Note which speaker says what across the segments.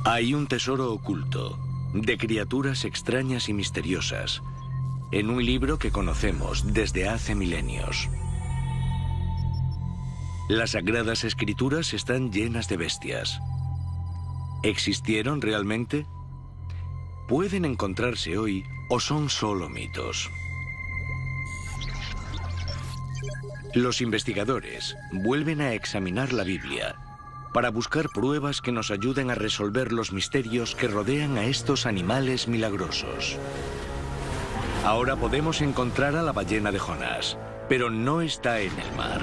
Speaker 1: Hay un tesoro oculto de criaturas extrañas y misteriosas en un libro que conocemos desde hace milenios. Las Sagradas Escrituras están llenas de bestias. ¿Existieron realmente? ¿Pueden encontrarse hoy o son solo mitos? Los investigadores vuelven a examinar la Biblia para buscar pruebas que nos ayuden a resolver los misterios que rodean a estos animales milagrosos. Ahora podemos encontrar a la ballena de Jonás, pero no está en el mar.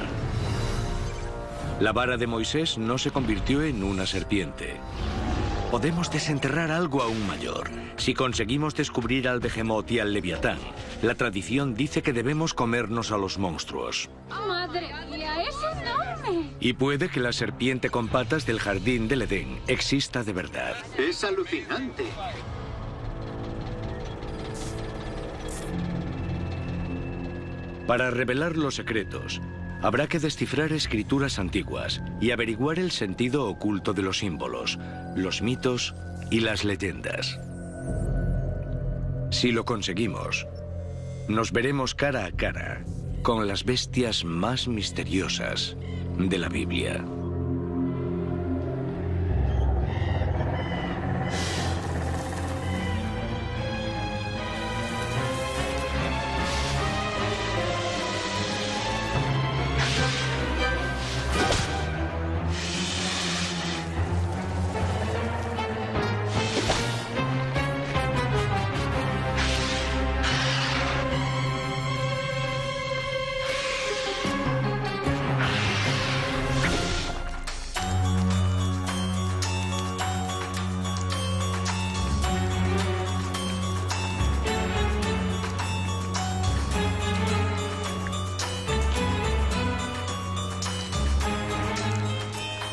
Speaker 1: La vara de Moisés no se convirtió en una serpiente. Podemos desenterrar algo aún mayor. Si conseguimos descubrir al Behemoth y al Leviatán, la tradición dice que debemos comernos a los monstruos.
Speaker 2: ¡Madre mía, es enorme!
Speaker 1: Y puede que la serpiente con patas del jardín del Edén exista de verdad.
Speaker 3: Es alucinante.
Speaker 1: Para revelar los secretos, habrá que descifrar escrituras antiguas y averiguar el sentido oculto de los símbolos, los mitos y las leyendas. Si lo conseguimos, nos veremos cara a cara con las bestias más misteriosas de la Biblia.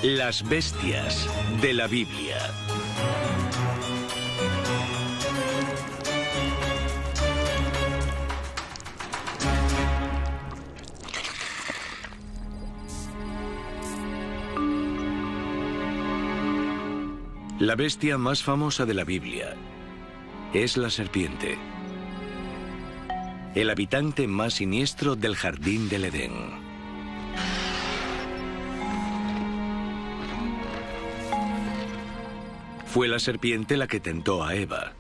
Speaker 1: Las bestias de la Biblia. La bestia más famosa de la Biblia es la serpiente, el habitante más siniestro del jardín del Edén. Fue la serpiente la que tentó a Eva.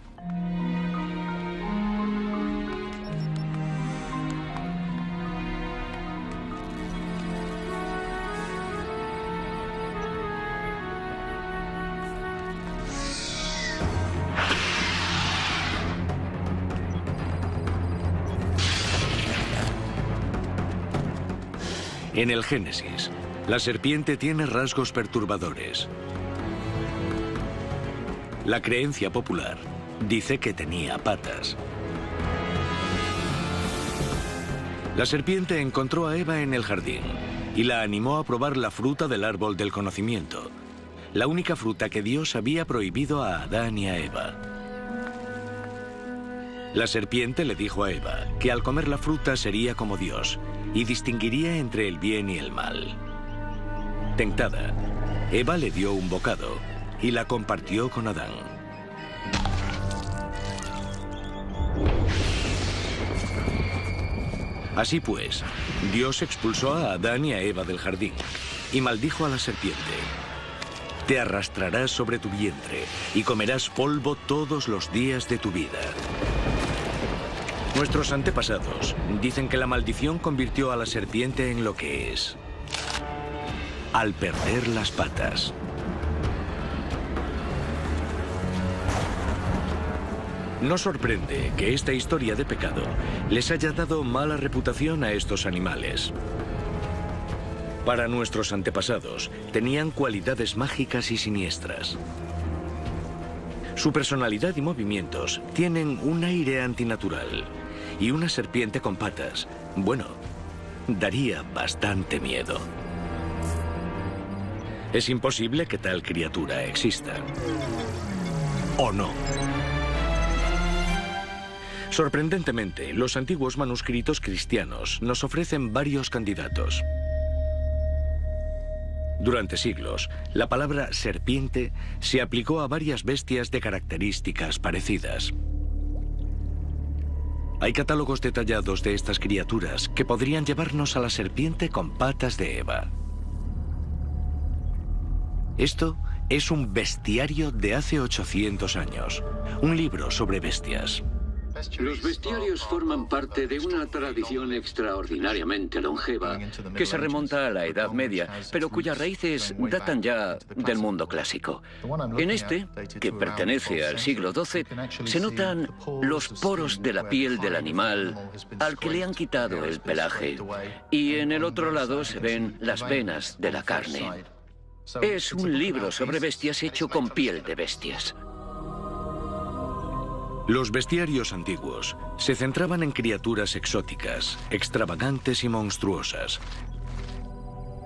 Speaker 1: En el Génesis, la serpiente tiene rasgos perturbadores. La creencia popular dice que tenía patas. La serpiente encontró a Eva en el jardín y la animó a probar la fruta del árbol del conocimiento, la única fruta que Dios había prohibido a Adán y a Eva. La serpiente le dijo a Eva que al comer la fruta sería como Dios y distinguiría entre el bien y el mal. Tentada, Eva le dio un bocado y la compartió con Adán. Así pues, Dios expulsó a Adán y a Eva del jardín y maldijo a la serpiente. Te arrastrarás sobre tu vientre y comerás polvo todos los días de tu vida. Nuestros antepasados dicen que la maldición convirtió a la serpiente en lo que es, al perder las patas. No sorprende que esta historia de pecado les haya dado mala reputación a estos animales. Para nuestros antepasados, tenían cualidades mágicas y siniestras. Su personalidad y movimientos tienen un aire antinatural, y una serpiente con patas, bueno, daría bastante miedo. Es imposible que tal criatura exista. ¿O no? Sorprendentemente, los antiguos manuscritos cristianos nos ofrecen varios candidatos. Durante siglos, la palabra serpiente se aplicó a varias bestias de características parecidas. Hay catálogos detallados de estas criaturas que podrían llevarnos a la serpiente con patas de Eva. Esto es un bestiario de hace 800 años, un libro sobre bestias.
Speaker 3: Los bestiarios forman parte de una tradición extraordinariamente longeva que se remonta a la Edad Media, pero cuyas raíces datan ya del mundo clásico. En este, que pertenece al siglo XII, se notan los poros de la piel del animal al que le han quitado el pelaje, y en el otro lado se ven las venas de la carne. Es un libro sobre bestias hecho con piel de bestias.
Speaker 1: Los bestiarios antiguos se centraban en criaturas exóticas, extravagantes y monstruosas.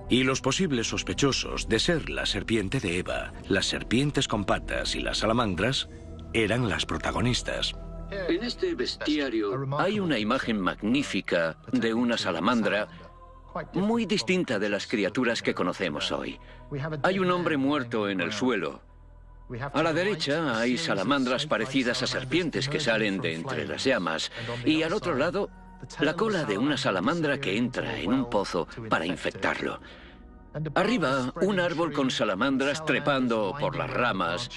Speaker 1: Y los posibles sospechosos de ser la serpiente de Eva, las serpientes con patas y las salamandras eran las protagonistas.
Speaker 3: En este bestiario hay una imagen magnífica de una salamandra muy distinta de las criaturas que conocemos hoy. Hay un hombre muerto en el suelo. A la derecha hay salamandras parecidas a serpientes que salen de entre las llamas, y al otro lado, la cola de una salamandra que entra en un pozo para infectarlo. Arriba, un árbol con salamandras trepando por las ramas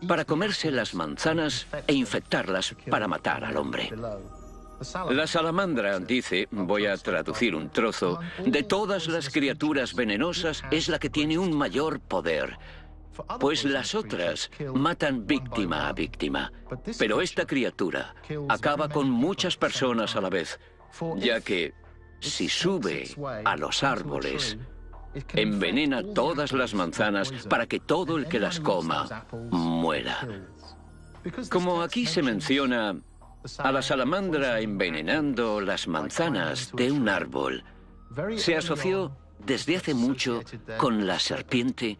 Speaker 3: para comerse las manzanas e infectarlas para matar al hombre. La salamandra dice, voy a traducir un trozo, de todas las criaturas venenosas es la que tiene un mayor poder, pues las otras matan víctima a víctima. Pero esta criatura acaba con muchas personas a la vez, ya que si sube a los árboles, envenena todas las manzanas para que todo el que las coma muera. Como aquí se menciona a la salamandra envenenando las manzanas de un árbol, se asoció desde hace mucho con la serpiente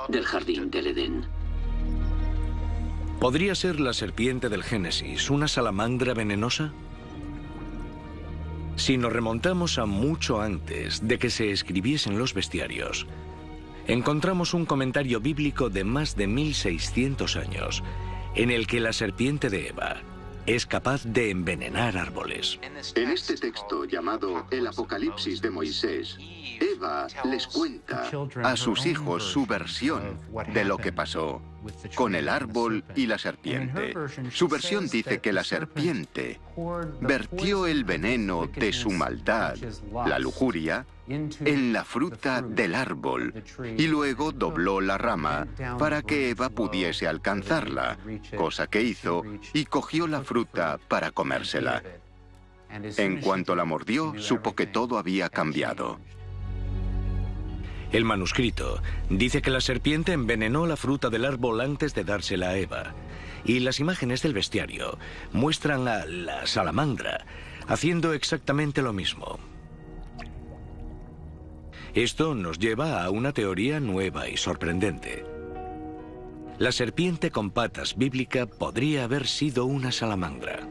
Speaker 3: del jardín del Edén.
Speaker 1: ¿Podría ser la serpiente del Génesis una salamandra venenosa? Si nos remontamos a mucho antes de que se escribiesen los bestiarios, encontramos un comentario bíblico de más de 1600 años, en el que la serpiente de Eva es capaz de envenenar árboles.
Speaker 4: En este texto llamado el Apocalipsis de Moisés, Eva les cuenta a sus hijos su versión de lo que pasó con el árbol y la serpiente. Su versión dice que la serpiente vertió el veneno de su maldad, la lujuria, en la fruta del árbol y luego dobló la rama para que Eva pudiese alcanzarla, cosa que hizo, y cogió la fruta para comérsela. En cuanto la mordió, supo que todo había cambiado.
Speaker 1: El manuscrito dice que la serpiente envenenó la fruta del árbol antes de dársela a Eva, y las imágenes del bestiario muestran a la salamandra haciendo exactamente lo mismo. Esto nos lleva a una teoría nueva y sorprendente. La serpiente con patas bíblica podría haber sido una salamandra.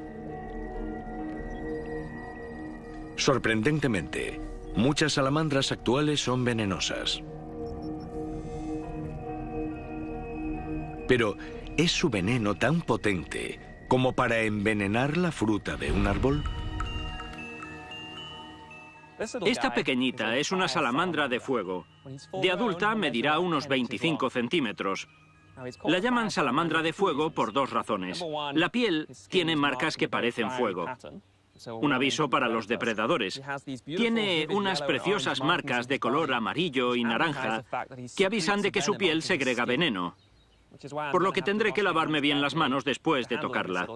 Speaker 1: Sorprendentemente, muchas salamandras actuales son venenosas. Pero, ¿es su veneno tan potente como para envenenar la fruta de un árbol?
Speaker 5: Esta pequeñita es una salamandra de fuego. De adulta medirá unos 25 centímetros. La llaman salamandra de fuego por dos razones. La piel tiene marcas que parecen fuego. Un aviso para los depredadores. Tiene unas preciosas marcas de color amarillo y naranja que avisan de que su piel segrega veneno, por lo que tendré que lavarme bien las manos después de tocarla.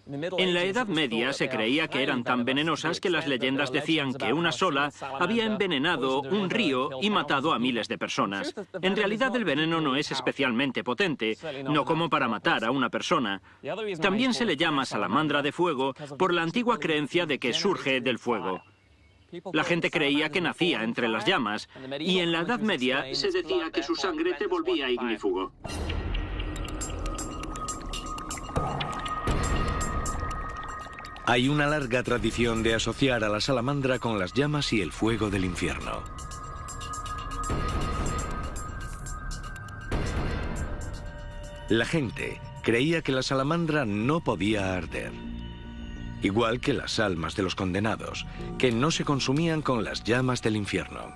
Speaker 5: En la Edad Media se creía que eran tan venenosas que las leyendas decían que una sola había envenenado un río y matado a miles de personas. En realidad el veneno no es especialmente potente, no como para matar a una persona. También se le llama salamandra de fuego por la antigua creencia de que surge del fuego. La gente creía que nacía entre las llamas, y en la Edad Media se decía que su sangre te volvía ignífugo.
Speaker 1: Hay una larga tradición de asociar a la salamandra con las llamas y el fuego del infierno. La gente creía que la salamandra no podía arder, igual que las almas de los condenados, que no se consumían con las llamas del infierno.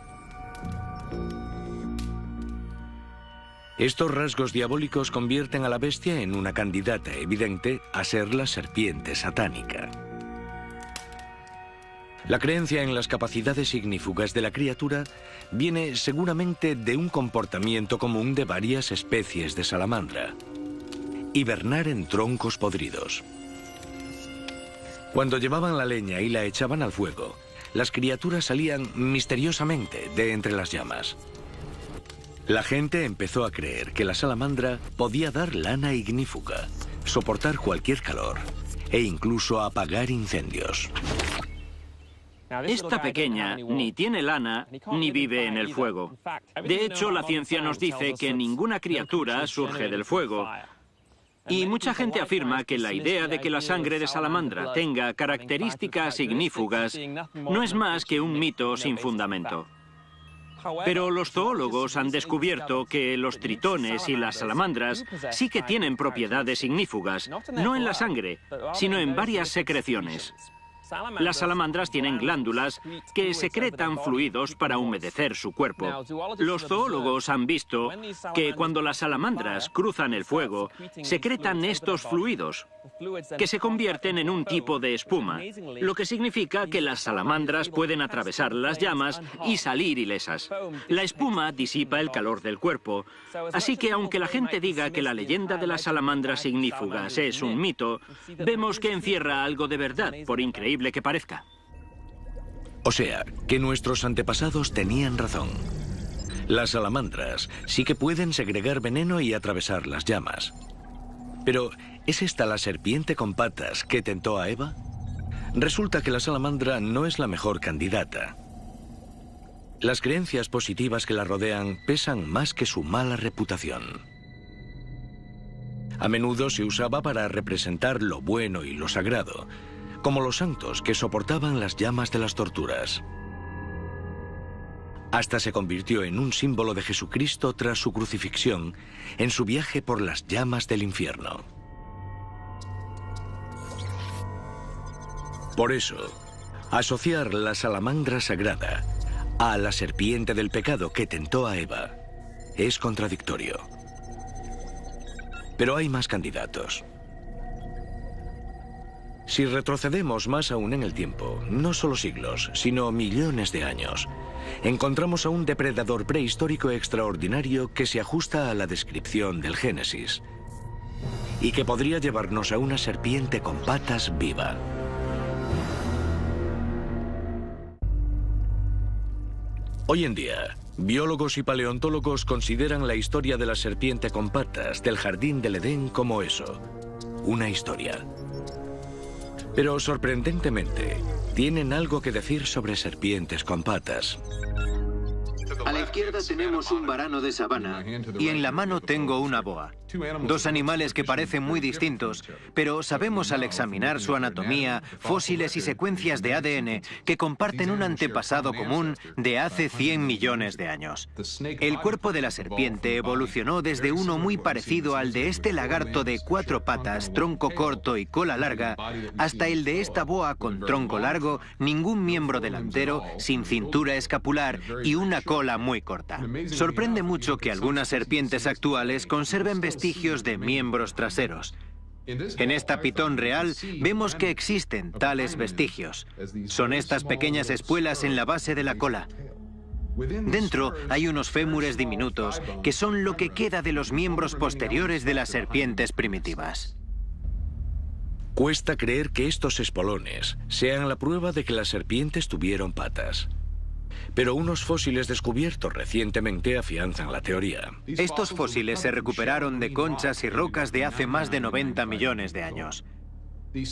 Speaker 1: Estos rasgos diabólicos convierten a la bestia en una candidata evidente a ser la serpiente satánica. La creencia en las capacidades ignífugas de la criatura viene seguramente de un comportamiento común de varias especies de salamandra: hibernar en troncos podridos. Cuando llevaban la leña y la echaban al fuego, las criaturas salían misteriosamente de entre las llamas. La gente empezó a creer que la salamandra podía dar lana ignífuga, soportar cualquier calor e incluso apagar incendios.
Speaker 5: Esta pequeña ni tiene lana ni vive en el fuego. De hecho, la ciencia nos dice que ninguna criatura surge del fuego. Y mucha gente afirma que la idea de que la sangre de salamandra tenga características ignífugas no es más que un mito sin fundamento. Pero los zoólogos han descubierto que los tritones y las salamandras sí que tienen propiedades ignífugas, no en la sangre, sino en varias secreciones. Las salamandras tienen glándulas que secretan fluidos para humedecer su cuerpo. Los zoólogos han visto que cuando las salamandras cruzan el fuego, secretan estos fluidos, que se convierten en un tipo de espuma, lo que significa que las salamandras pueden atravesar las llamas y salir ilesas. La espuma disipa el calor del cuerpo, así que aunque la gente diga que la leyenda de las salamandras ignífugas es un mito, vemos que encierra algo de verdad, por increíble que parezca.
Speaker 1: O sea, que nuestros antepasados tenían razón. Las salamandras sí que pueden segregar veneno y atravesar las llamas. Pero, ¿es esta la serpiente con patas que tentó a Eva? Resulta que la salamandra no es la mejor candidata. Las creencias positivas que la rodean pesan más que su mala reputación. A menudo se usaba para representar lo bueno y lo sagrado, como los santos que soportaban las llamas de las torturas. Hasta se convirtió en un símbolo de Jesucristo tras su crucifixión, en su viaje por las llamas del infierno. Por eso, asociar la salamandra sagrada a la serpiente del pecado que tentó a Eva es contradictorio. Pero hay más candidatos. Si retrocedemos más aún en el tiempo, no solo siglos, sino millones de años, encontramos a un depredador prehistórico extraordinario que se ajusta a la descripción del Génesis y que podría llevarnos a una serpiente con patas viva. Hoy en día, biólogos y paleontólogos consideran la historia de la serpiente con patas del Jardín del Edén como eso, una historia. Pero sorprendentemente, tienen algo que decir sobre serpientes con patas.
Speaker 6: A la izquierda tenemos un varano de sabana y en la mano tengo una boa. Dos animales que parecen muy distintos, pero sabemos al examinar su anatomía, fósiles y secuencias de ADN que comparten un antepasado común de hace 100 millones de años. El cuerpo de la serpiente evolucionó desde uno muy parecido al de este lagarto de 4 patas, tronco corto y cola larga, hasta el de esta boa con tronco largo, ningún miembro delantero, sin cintura escapular y una cola muy corta. Sorprende mucho que algunas serpientes actuales conserven vestigios de miembros traseros. En esta pitón real vemos que existen tales vestigios. Son estas pequeñas espuelas en la base de la cola. Dentro hay unos fémures diminutos que son lo que queda de los miembros posteriores de las serpientes primitivas.
Speaker 1: Cuesta creer que estos espolones sean la prueba de que las serpientes tuvieron patas. Pero unos fósiles descubiertos recientemente afianzan la teoría.
Speaker 6: Estos fósiles se recuperaron de conchas y rocas de hace más de 90 millones de años.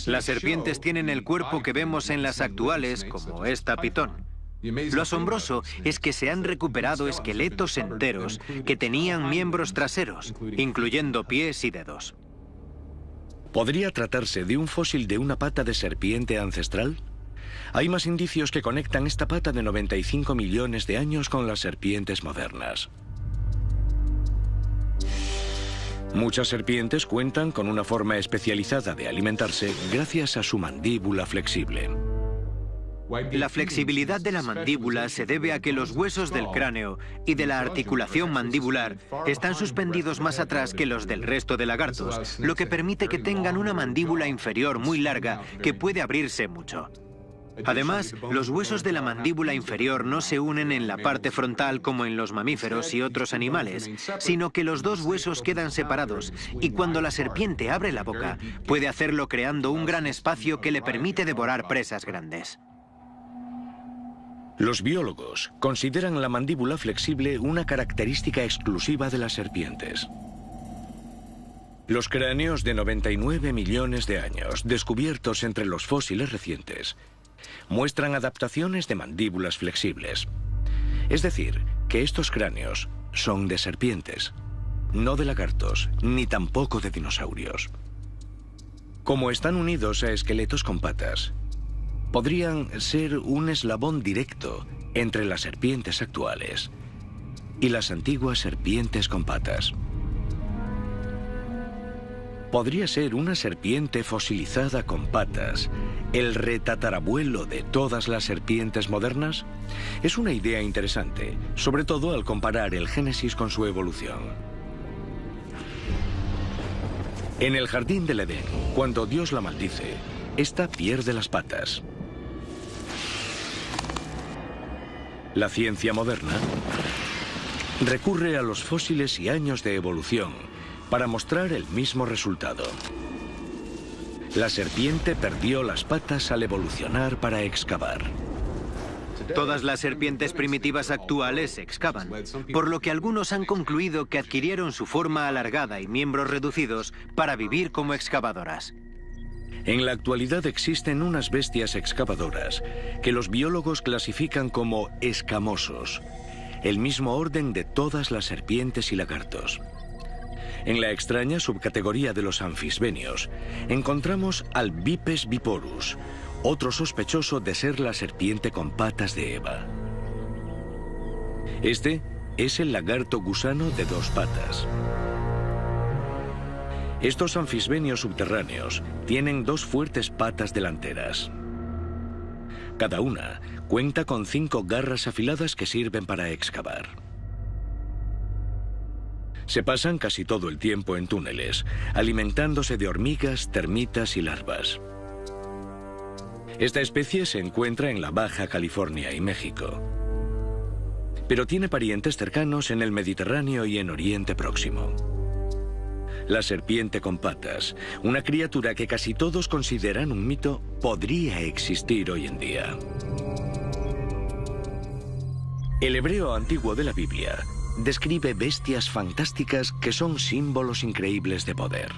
Speaker 6: Las serpientes tienen el cuerpo que vemos en las actuales, como esta pitón. Lo asombroso es que se han recuperado esqueletos enteros que tenían miembros traseros, incluyendo pies y dedos.
Speaker 1: ¿Podría tratarse de un fósil de una pata de serpiente ancestral? Hay más indicios que conectan esta pata de 95 millones de años con las serpientes modernas. Muchas serpientes cuentan con una forma especializada de alimentarse gracias a su mandíbula flexible.
Speaker 6: La flexibilidad de la mandíbula se debe a que los huesos del cráneo y de la articulación mandibular están suspendidos más atrás que los del resto de lagartos, lo que permite que tengan una mandíbula inferior muy larga que puede abrirse mucho. Además, los huesos de la mandíbula inferior no se unen en la parte frontal como en los mamíferos y otros animales, sino que los dos huesos quedan separados y cuando la serpiente abre la boca, puede hacerlo creando un gran espacio que le permite devorar presas grandes.
Speaker 1: Los biólogos consideran la mandíbula flexible una característica exclusiva de las serpientes. Los cráneos de 99 millones de años, descubiertos entre los fósiles recientes, muestran adaptaciones de mandíbulas flexibles. Es decir, que estos cráneos son de serpientes, no de lagartos, ni tampoco de dinosaurios. Como están unidos a esqueletos con patas, podrían ser un eslabón directo entre las serpientes actuales y las antiguas serpientes con patas. Podría ser una serpiente fosilizada con patas el retatarabuelo de todas las serpientes modernas. Es una idea interesante, sobre todo al comparar el Génesis con su evolución. En el jardín del Edén, cuando Dios la maldice, esta pierde las patas. La ciencia moderna recurre a los fósiles y años de evolución para mostrar el mismo resultado. La serpiente perdió las patas al evolucionar para excavar.
Speaker 6: Todas las serpientes primitivas actuales excavan, por lo que algunos han concluido que adquirieron su forma alargada y miembros reducidos para vivir como excavadoras.
Speaker 1: En la actualidad existen unas bestias excavadoras que los biólogos clasifican como escamosos, el mismo orden de todas las serpientes y lagartos. En la extraña subcategoría de los anfisbenios encontramos al Bipes biporus, otro sospechoso de ser la serpiente con patas de Eva. Este es el lagarto gusano de dos patas. Estos anfisbenios subterráneos tienen dos fuertes patas delanteras. Cada una cuenta con 5 garras afiladas que sirven para excavar. Se pasan casi todo el tiempo en túneles, alimentándose de hormigas, termitas y larvas. Esta especie se encuentra en la Baja California y México, pero tiene parientes cercanos en el Mediterráneo y en Oriente Próximo. La serpiente con patas, una criatura que casi todos consideran un mito, podría existir hoy en día. El hebreo antiguo de la Biblia describe bestias fantásticas que son símbolos increíbles de poder.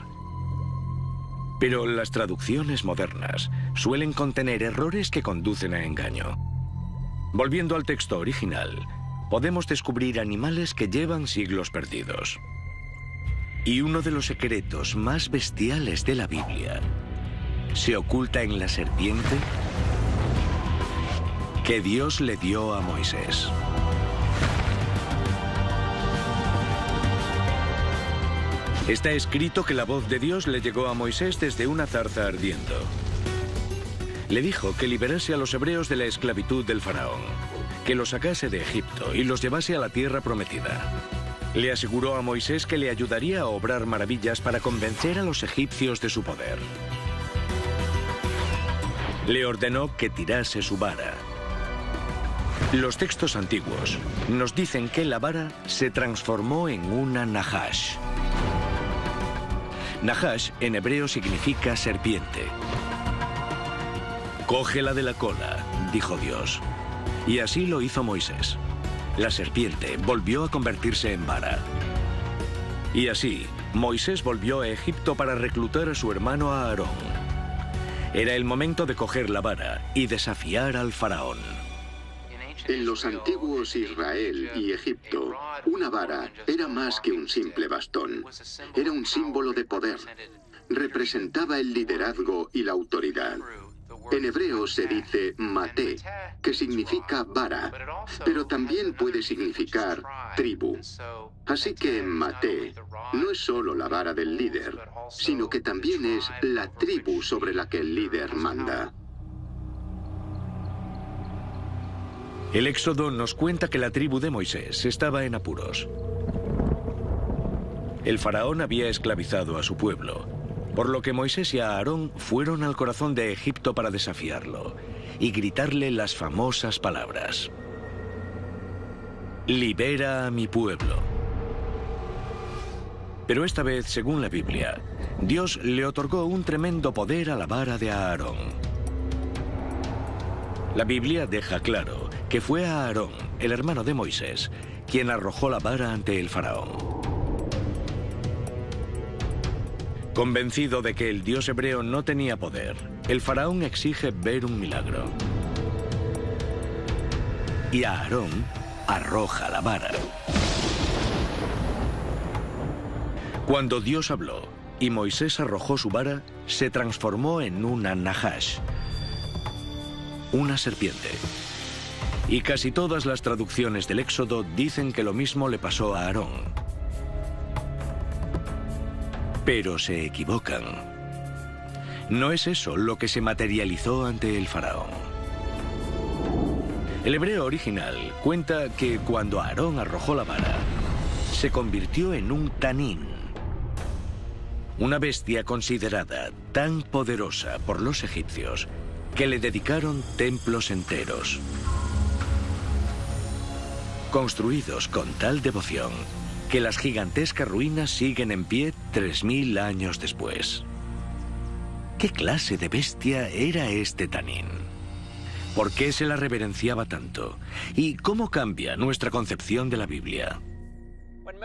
Speaker 1: Pero las traducciones modernas suelen contener errores que conducen a engaño. Volviendo al texto original, podemos descubrir animales que llevan siglos perdidos. Y uno de los secretos más bestiales de la Biblia se oculta en la serpiente que Dios le dio a Moisés. Está escrito que la voz de Dios le llegó a Moisés desde una zarza ardiendo. Le dijo que liberase a los hebreos de la esclavitud del faraón, que los sacase de Egipto y los llevase a la tierra prometida. Le aseguró a Moisés que le ayudaría a obrar maravillas para convencer a los egipcios de su poder. Le ordenó que tirase su vara. Los textos antiguos nos dicen que la vara se transformó en una nahash. Nahash en hebreo significa serpiente. «Cógela de la cola», dijo Dios. Y así lo hizo Moisés. La serpiente volvió a convertirse en vara. Y así, Moisés volvió a Egipto para reclutar a su hermano Aarón. Era el momento de coger la vara y desafiar al faraón.
Speaker 4: En los antiguos Israel y Egipto, una vara era más que un simple bastón. Era un símbolo de poder. Representaba el liderazgo y la autoridad. En hebreo se dice maté, que significa vara, pero también puede significar tribu. Así que maté no es solo la vara del líder, sino que también es la tribu sobre la que el líder manda.
Speaker 1: El Éxodo nos cuenta que la tribu de Moisés estaba en apuros. El faraón había esclavizado a su pueblo, por lo que Moisés y Aarón fueron al corazón de Egipto para desafiarlo y gritarle las famosas palabras: «Libera a mi pueblo». Pero esta vez, según la Biblia, Dios le otorgó un tremendo poder a la vara de Aarón. La Biblia deja claro que fue Aarón, el hermano de Moisés, quien arrojó la vara ante el faraón. Convencido de que el Dios hebreo no tenía poder, el faraón exige ver un milagro. Y Aarón arroja la vara. Cuando Dios habló y Moisés arrojó su vara, se transformó en una nahash, una serpiente. Y casi todas las traducciones del Éxodo dicen que lo mismo le pasó a Aarón. Pero se equivocan. No es eso lo que se materializó ante el faraón. El hebreo original cuenta que cuando Aarón arrojó la vara, se convirtió en un tanín, una bestia considerada tan poderosa por los egipcios que le dedicaron templos enteros, construidos con tal devoción que las gigantescas ruinas siguen en pie 3000 años después. ¿Qué clase de bestia era este tanín? ¿Por qué se la reverenciaba tanto? ¿Y cómo cambia nuestra concepción de la Biblia?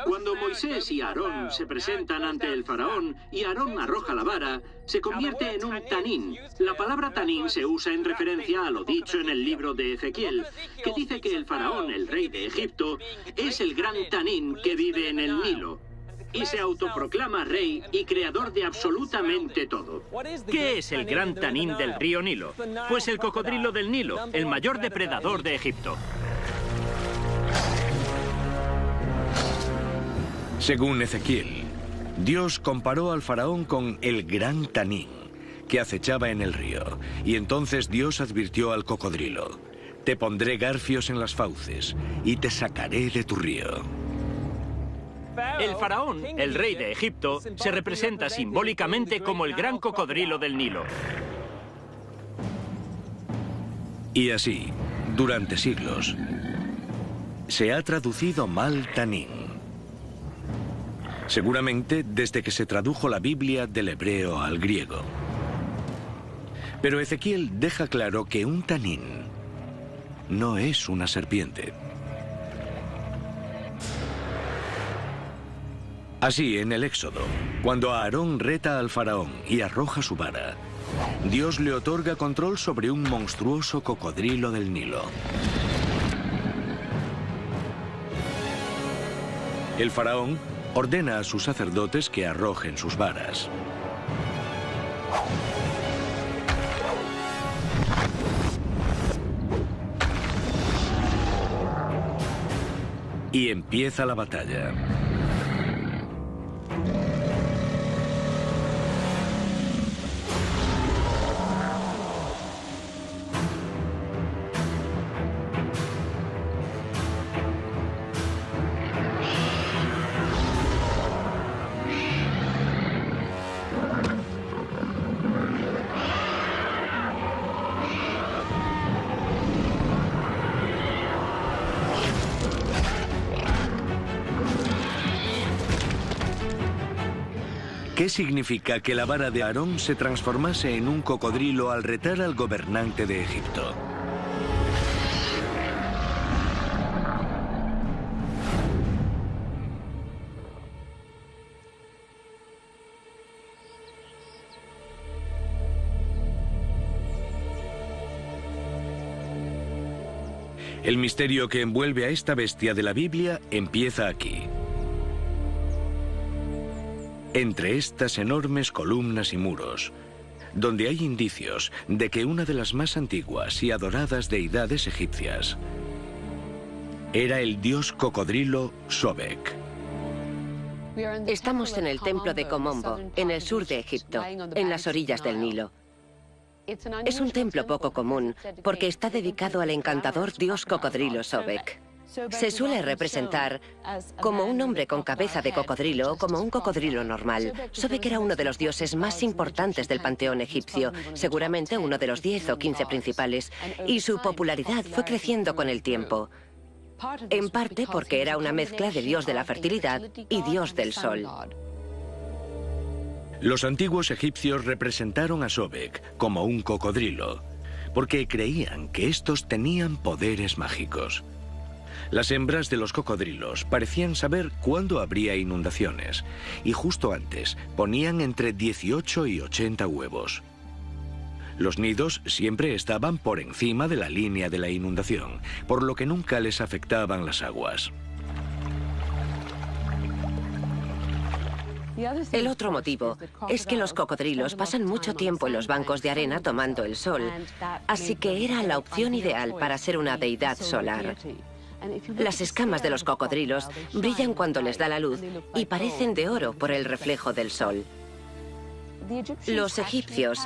Speaker 5: Cuando Moisés y Aarón se presentan ante el faraón y Aarón arroja la vara, se convierte en un tanín. La palabra tanín se usa en referencia a lo dicho en el libro de Ezequiel, que dice que el faraón, el rey de Egipto, es el gran tanín que vive en el Nilo y se autoproclama rey y creador de absolutamente todo.
Speaker 7: ¿Qué es el gran tanín del río Nilo? Pues el cocodrilo del Nilo, el mayor depredador de Egipto.
Speaker 1: Según Ezequiel, Dios comparó al faraón con el gran tanín que acechaba en el río, y entonces Dios advirtió al cocodrilo: «Te pondré garfios en las fauces y te sacaré de tu río».
Speaker 7: El faraón, el rey de Egipto, se representa simbólicamente como el gran cocodrilo del Nilo.
Speaker 1: Y así, durante siglos, se ha traducido mal tanín. Seguramente desde que se tradujo la Biblia del hebreo al griego. Pero Ezequiel deja claro que un tanín no es una serpiente. Así, en el Éxodo, cuando Aarón reta al faraón y arroja su vara, Dios le otorga control sobre un monstruoso cocodrilo del Nilo. El faraón ordena a sus sacerdotes que arrojen sus varas. Y empieza la batalla. ¿Qué significa que la vara de Aarón se transformase en un cocodrilo al retar al gobernante de Egipto? El misterio que envuelve a esta bestia de la Biblia empieza aquí. Entre estas enormes columnas y muros donde hay indicios de que una de las más antiguas y adoradas deidades egipcias era el dios cocodrilo Sobek.
Speaker 8: Estamos en el templo de Komombo, en el sur de Egipto, en las orillas del Nilo. Es un templo poco común porque está dedicado al encantador dios cocodrilo Sobek. Se suele representar como un hombre con cabeza de cocodrilo o como un cocodrilo normal. Sobek era uno de los dioses más importantes del panteón egipcio, seguramente uno de los 10 o 15 principales, y su popularidad fue creciendo con el tiempo. En parte porque era una mezcla de dios de la fertilidad y dios del sol.
Speaker 1: Los antiguos egipcios representaron a Sobek como un cocodrilo, porque creían que estos tenían poderes mágicos. Las hembras de los cocodrilos parecían saber cuándo habría inundaciones, y justo antes ponían entre 18 y 80 huevos. Los nidos siempre estaban por encima de la línea de la inundación, por lo que nunca les afectaban las aguas.
Speaker 8: El otro motivo es que los cocodrilos pasan mucho tiempo en los bancos de arena tomando el sol, así que era la opción ideal para ser una deidad solar. Las escamas de los cocodrilos brillan cuando les da la luz y parecen de oro por el reflejo del sol. Los egipcios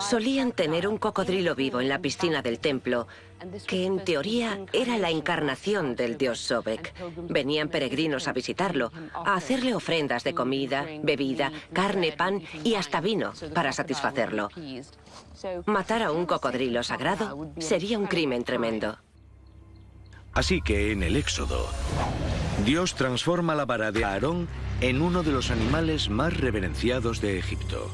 Speaker 8: solían tener un cocodrilo vivo en la piscina del templo, que en teoría era la encarnación del dios Sobek. Venían peregrinos a visitarlo, a hacerle ofrendas de comida, bebida, carne, pan y hasta vino para satisfacerlo. Matar a un cocodrilo sagrado sería un crimen tremendo.
Speaker 1: Así que en el Éxodo, Dios transforma la vara de Aarón en uno de los animales más reverenciados de Egipto.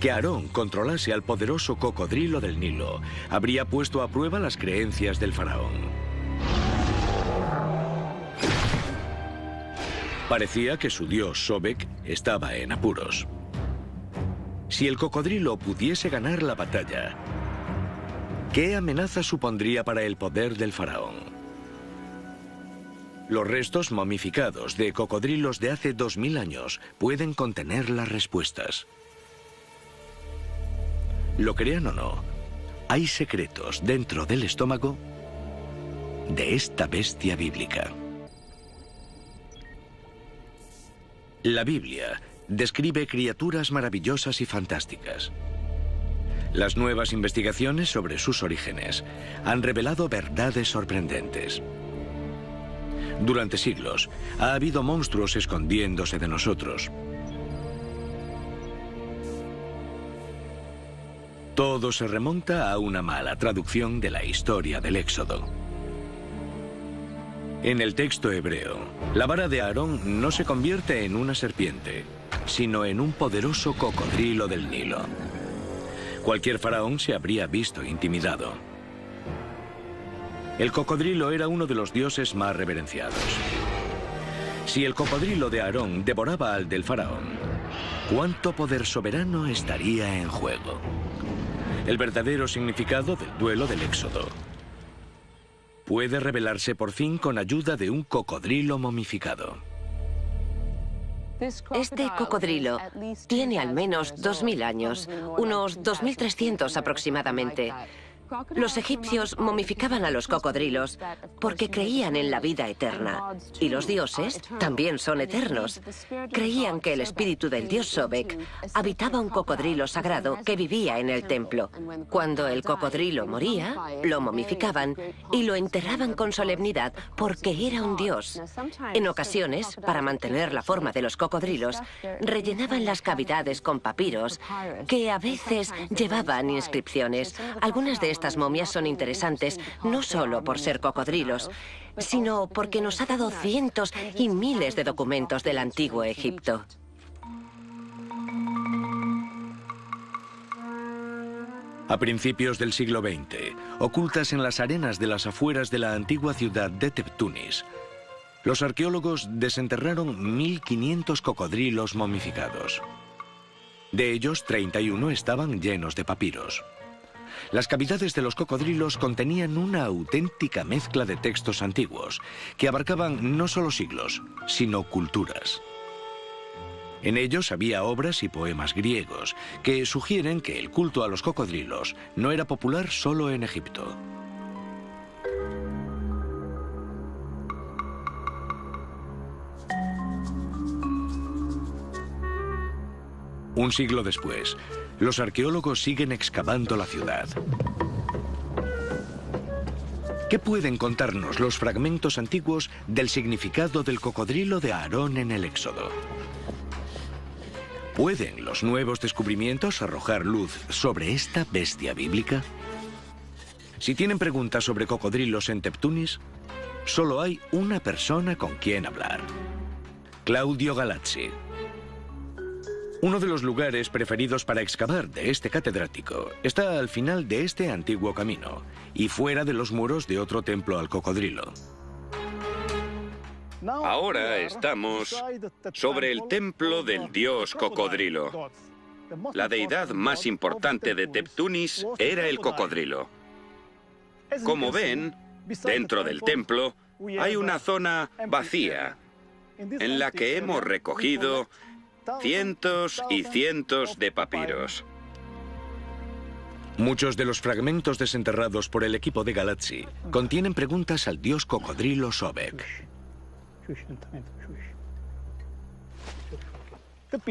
Speaker 1: Que Aarón controlase al poderoso cocodrilo del Nilo habría puesto a prueba las creencias del faraón. Parecía que su dios Sobek estaba en apuros. Si el cocodrilo pudiese ganar la batalla, ¿qué amenaza supondría para el poder del faraón? Los restos momificados de cocodrilos de hace 2000 años pueden contener las respuestas. Lo crean o no, hay secretos dentro del estómago de esta bestia bíblica. La Biblia describe criaturas maravillosas y fantásticas. Las nuevas investigaciones sobre sus orígenes han revelado verdades sorprendentes. Durante siglos ha habido monstruos escondiéndose de nosotros. Todo se remonta a una mala traducción de la historia del Éxodo. En el texto hebreo, la vara de Aarón no se convierte en una serpiente, sino en un poderoso cocodrilo del Nilo. Cualquier faraón se habría visto intimidado. El cocodrilo era uno de los dioses más reverenciados. Si el cocodrilo de Aarón devoraba al del faraón, ¿cuánto poder soberano estaría en juego? El verdadero significado del duelo del Éxodo puede revelarse por fin con ayuda de un cocodrilo momificado.
Speaker 8: Este cocodrilo tiene al menos 2000 años, unos 2300 aproximadamente. Los egipcios momificaban a los cocodrilos porque creían en la vida eterna. Y los dioses también son eternos. Creían que el espíritu del dios Sobek habitaba un cocodrilo sagrado que vivía en el templo. Cuando el cocodrilo moría, lo momificaban y lo enterraban con solemnidad porque era un dios. En ocasiones, para mantener la forma de los cocodrilos, rellenaban las cavidades con papiros que a veces llevaban inscripciones. Algunas de estas momias son interesantes no solo por ser cocodrilos, sino porque nos ha dado cientos y miles de documentos del antiguo Egipto.
Speaker 1: A principios del siglo XX, ocultas en las arenas de las afueras de la antigua ciudad de Tebtunis, los arqueólogos desenterraron 1500 cocodrilos momificados. De ellos, 31 estaban llenos de papiros. Las cavidades de los cocodrilos contenían una auténtica mezcla de textos antiguos que abarcaban no solo siglos, sino culturas. En ellos había obras y poemas griegos que sugieren que el culto a los cocodrilos no era popular solo en Egipto. Un siglo después, los arqueólogos siguen excavando la ciudad. ¿Qué pueden contarnos los fragmentos antiguos del significado del cocodrilo de Aarón en el Éxodo? ¿Pueden los nuevos descubrimientos arrojar luz sobre esta bestia bíblica? Si tienen preguntas sobre cocodrilos en Teptunis, solo hay una persona con quien hablar: Claudio Galazzi. Uno de los lugares preferidos para excavar de este catedrático está al final de este antiguo camino y fuera de los muros de otro templo al cocodrilo.
Speaker 9: Ahora estamos sobre el templo del dios cocodrilo. La deidad más importante de Teptunis era el cocodrilo. Como ven, dentro del templo hay una zona vacía en la que hemos recogido cientos y cientos de papiros.
Speaker 1: Muchos de los fragmentos desenterrados por el equipo de Galazzi contienen preguntas al dios cocodrilo Sobek.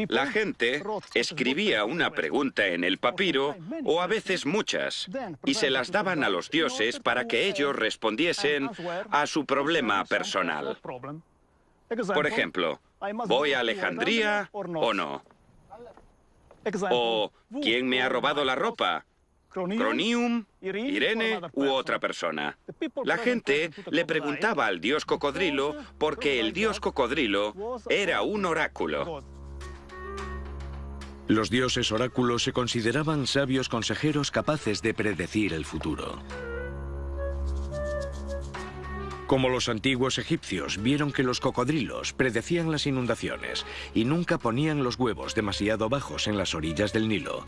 Speaker 9: La gente escribía una pregunta en el papiro, o a veces muchas, y se las daban a los dioses para que ellos respondiesen a su problema personal. Por ejemplo, ¿voy a Alejandría o no? O ¿quién me ha robado la ropa? ¿Cronium, Irene u otra persona? La gente le preguntaba al dios cocodrilo porque el dios cocodrilo era un oráculo.
Speaker 1: Los dioses oráculos se consideraban sabios consejeros capaces de predecir el futuro. Como los antiguos egipcios vieron que los cocodrilos predecían las inundaciones y nunca ponían los huevos demasiado bajos en las orillas del Nilo,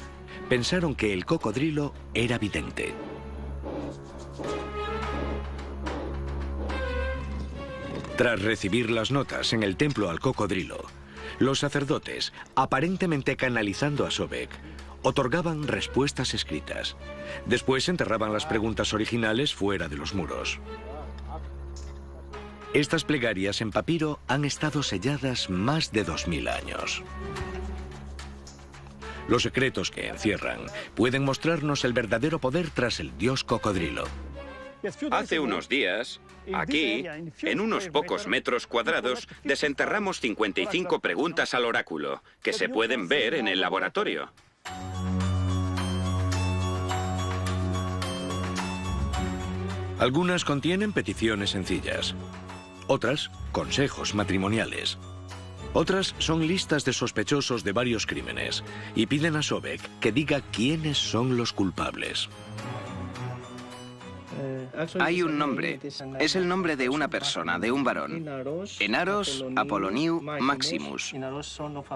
Speaker 1: pensaron que el cocodrilo era vidente. Tras recibir las notas en el templo al cocodrilo, los sacerdotes, aparentemente canalizando a Sobek, otorgaban respuestas escritas. Después enterraban las preguntas originales fuera de los muros. Estas plegarias en papiro han estado selladas más de 2000 años. Los secretos que encierran pueden mostrarnos el verdadero poder tras el dios cocodrilo.
Speaker 9: Hace unos días, aquí, en unos pocos metros cuadrados, desenterramos 55 preguntas al oráculo, que se pueden ver en el laboratorio.
Speaker 1: Algunas contienen peticiones sencillas. Otras, consejos matrimoniales. Otras son listas de sospechosos de varios crímenes y piden a Sobek que diga quiénes son los culpables.
Speaker 10: Hay un nombre. Es el nombre de una persona, de un varón. Enaros Apoloniu Maximus.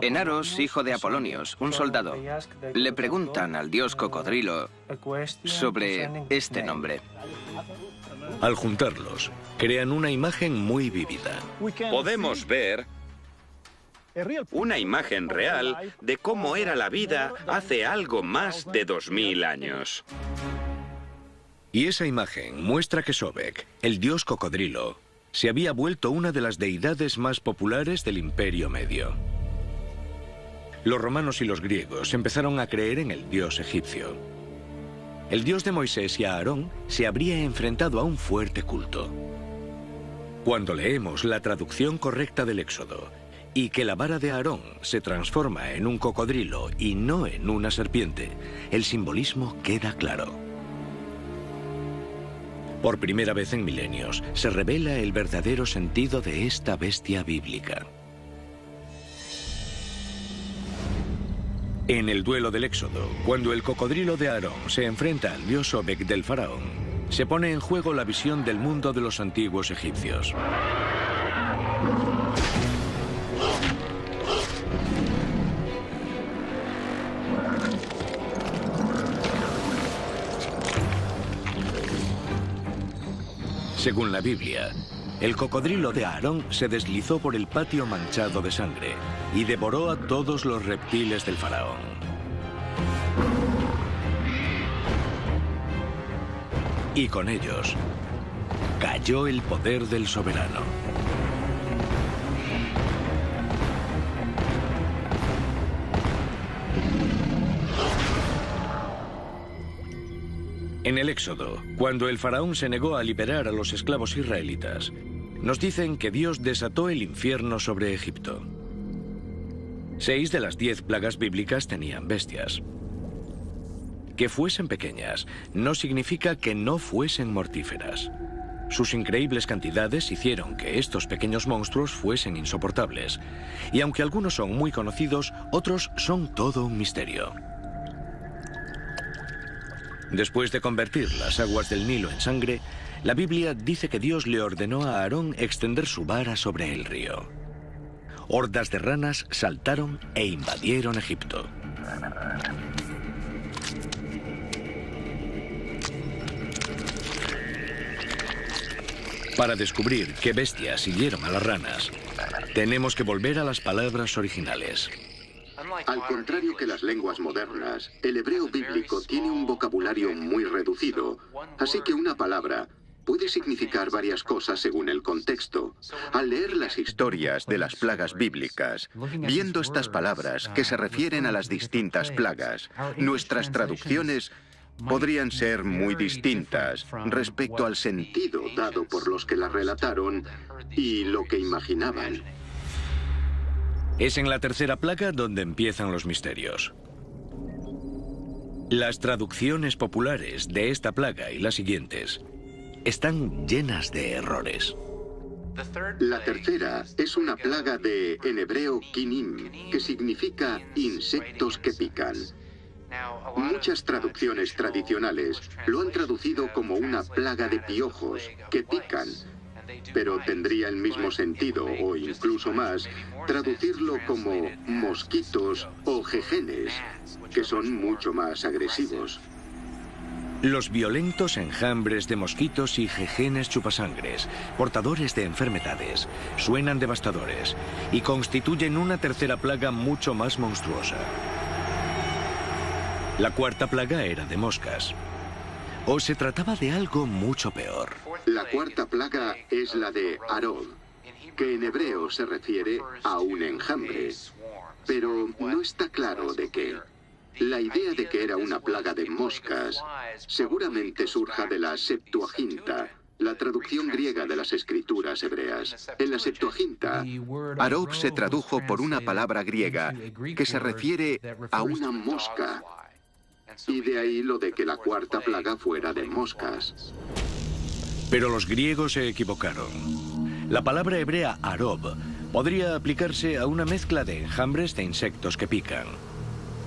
Speaker 10: Enaros, hijo de Apolonios, un soldado. Le preguntan al dios cocodrilo sobre este nombre.
Speaker 1: Al juntarlos, crean una imagen muy vívida.
Speaker 9: Podemos ver una imagen real de cómo era la vida hace algo más de 2000 años.
Speaker 1: Y esa imagen muestra que Sobek, el dios cocodrilo, se había vuelto una de las deidades más populares del Imperio Medio. Los romanos y los griegos empezaron a creer en el dios egipcio. El dios de Moisés y Aarón se habría enfrentado a un fuerte culto. Cuando leemos la traducción correcta del Éxodo y que la vara de Aarón se transforma en un cocodrilo y no en una serpiente, el simbolismo queda claro. Por primera vez en milenios se revela el verdadero sentido de esta bestia bíblica. En el duelo del Éxodo, cuando el cocodrilo de Aarón se enfrenta al dios Sobek del faraón, se pone en juego la visión del mundo de los antiguos egipcios. Según la Biblia, el cocodrilo de Aarón se deslizó por el patio manchado de sangre y devoró a todos los reptiles del faraón. Y con ellos cayó el poder del soberano. En el Éxodo, cuando el faraón se negó a liberar a los esclavos israelitas, nos dicen que Dios desató el infierno sobre Egipto. 6 de las 10 plagas bíblicas tenían bestias. Que fuesen pequeñas no significa que no fuesen mortíferas. Sus increíbles cantidades hicieron que estos pequeños monstruos fuesen insoportables. Y aunque algunos son muy conocidos, otros son todo un misterio. Después de convertir las aguas del Nilo en sangre, la Biblia dice que Dios le ordenó a Aarón extender su vara sobre el río. Hordas de ranas saltaron e invadieron Egipto. Para descubrir qué bestias siguieron a las ranas, tenemos que volver a las palabras originales.
Speaker 4: Al contrario que las lenguas modernas, el hebreo bíblico tiene un vocabulario muy reducido, así que una palabra puede significar varias cosas según el contexto. Al leer las historias de las plagas bíblicas, viendo estas palabras que se refieren a las distintas plagas, nuestras traducciones podrían ser muy distintas respecto al sentido dado por los que las relataron y lo que imaginaban.
Speaker 1: Es en la tercera plaga donde empiezan los misterios. Las traducciones populares de esta plaga y las siguientes están llenas de errores.
Speaker 4: La tercera es una plaga en hebreo kinim, que significa insectos que pican. Muchas traducciones tradicionales lo han traducido como una plaga de piojos que pican, pero tendría el mismo sentido, o incluso más, traducirlo como mosquitos o jejenes, que son mucho más agresivos.
Speaker 1: Los violentos enjambres de mosquitos y jejenes chupasangres, portadores de enfermedades, suenan devastadores y constituyen una tercera plaga mucho más monstruosa. La cuarta plaga era de moscas. ¿O se trataba de algo mucho peor?
Speaker 4: La cuarta plaga es la de Arob, que en hebreo se refiere a un enjambre, pero no está claro de qué. La idea de que era una plaga de moscas seguramente surja de la Septuaginta, la traducción griega de las escrituras hebreas. En la Septuaginta, Arob se tradujo por una palabra griega que se refiere a una mosca, y de ahí lo de que la cuarta plaga fuera de moscas.
Speaker 1: Pero los griegos se equivocaron. La palabra hebrea Arob podría aplicarse a una mezcla de enjambres de insectos que pican.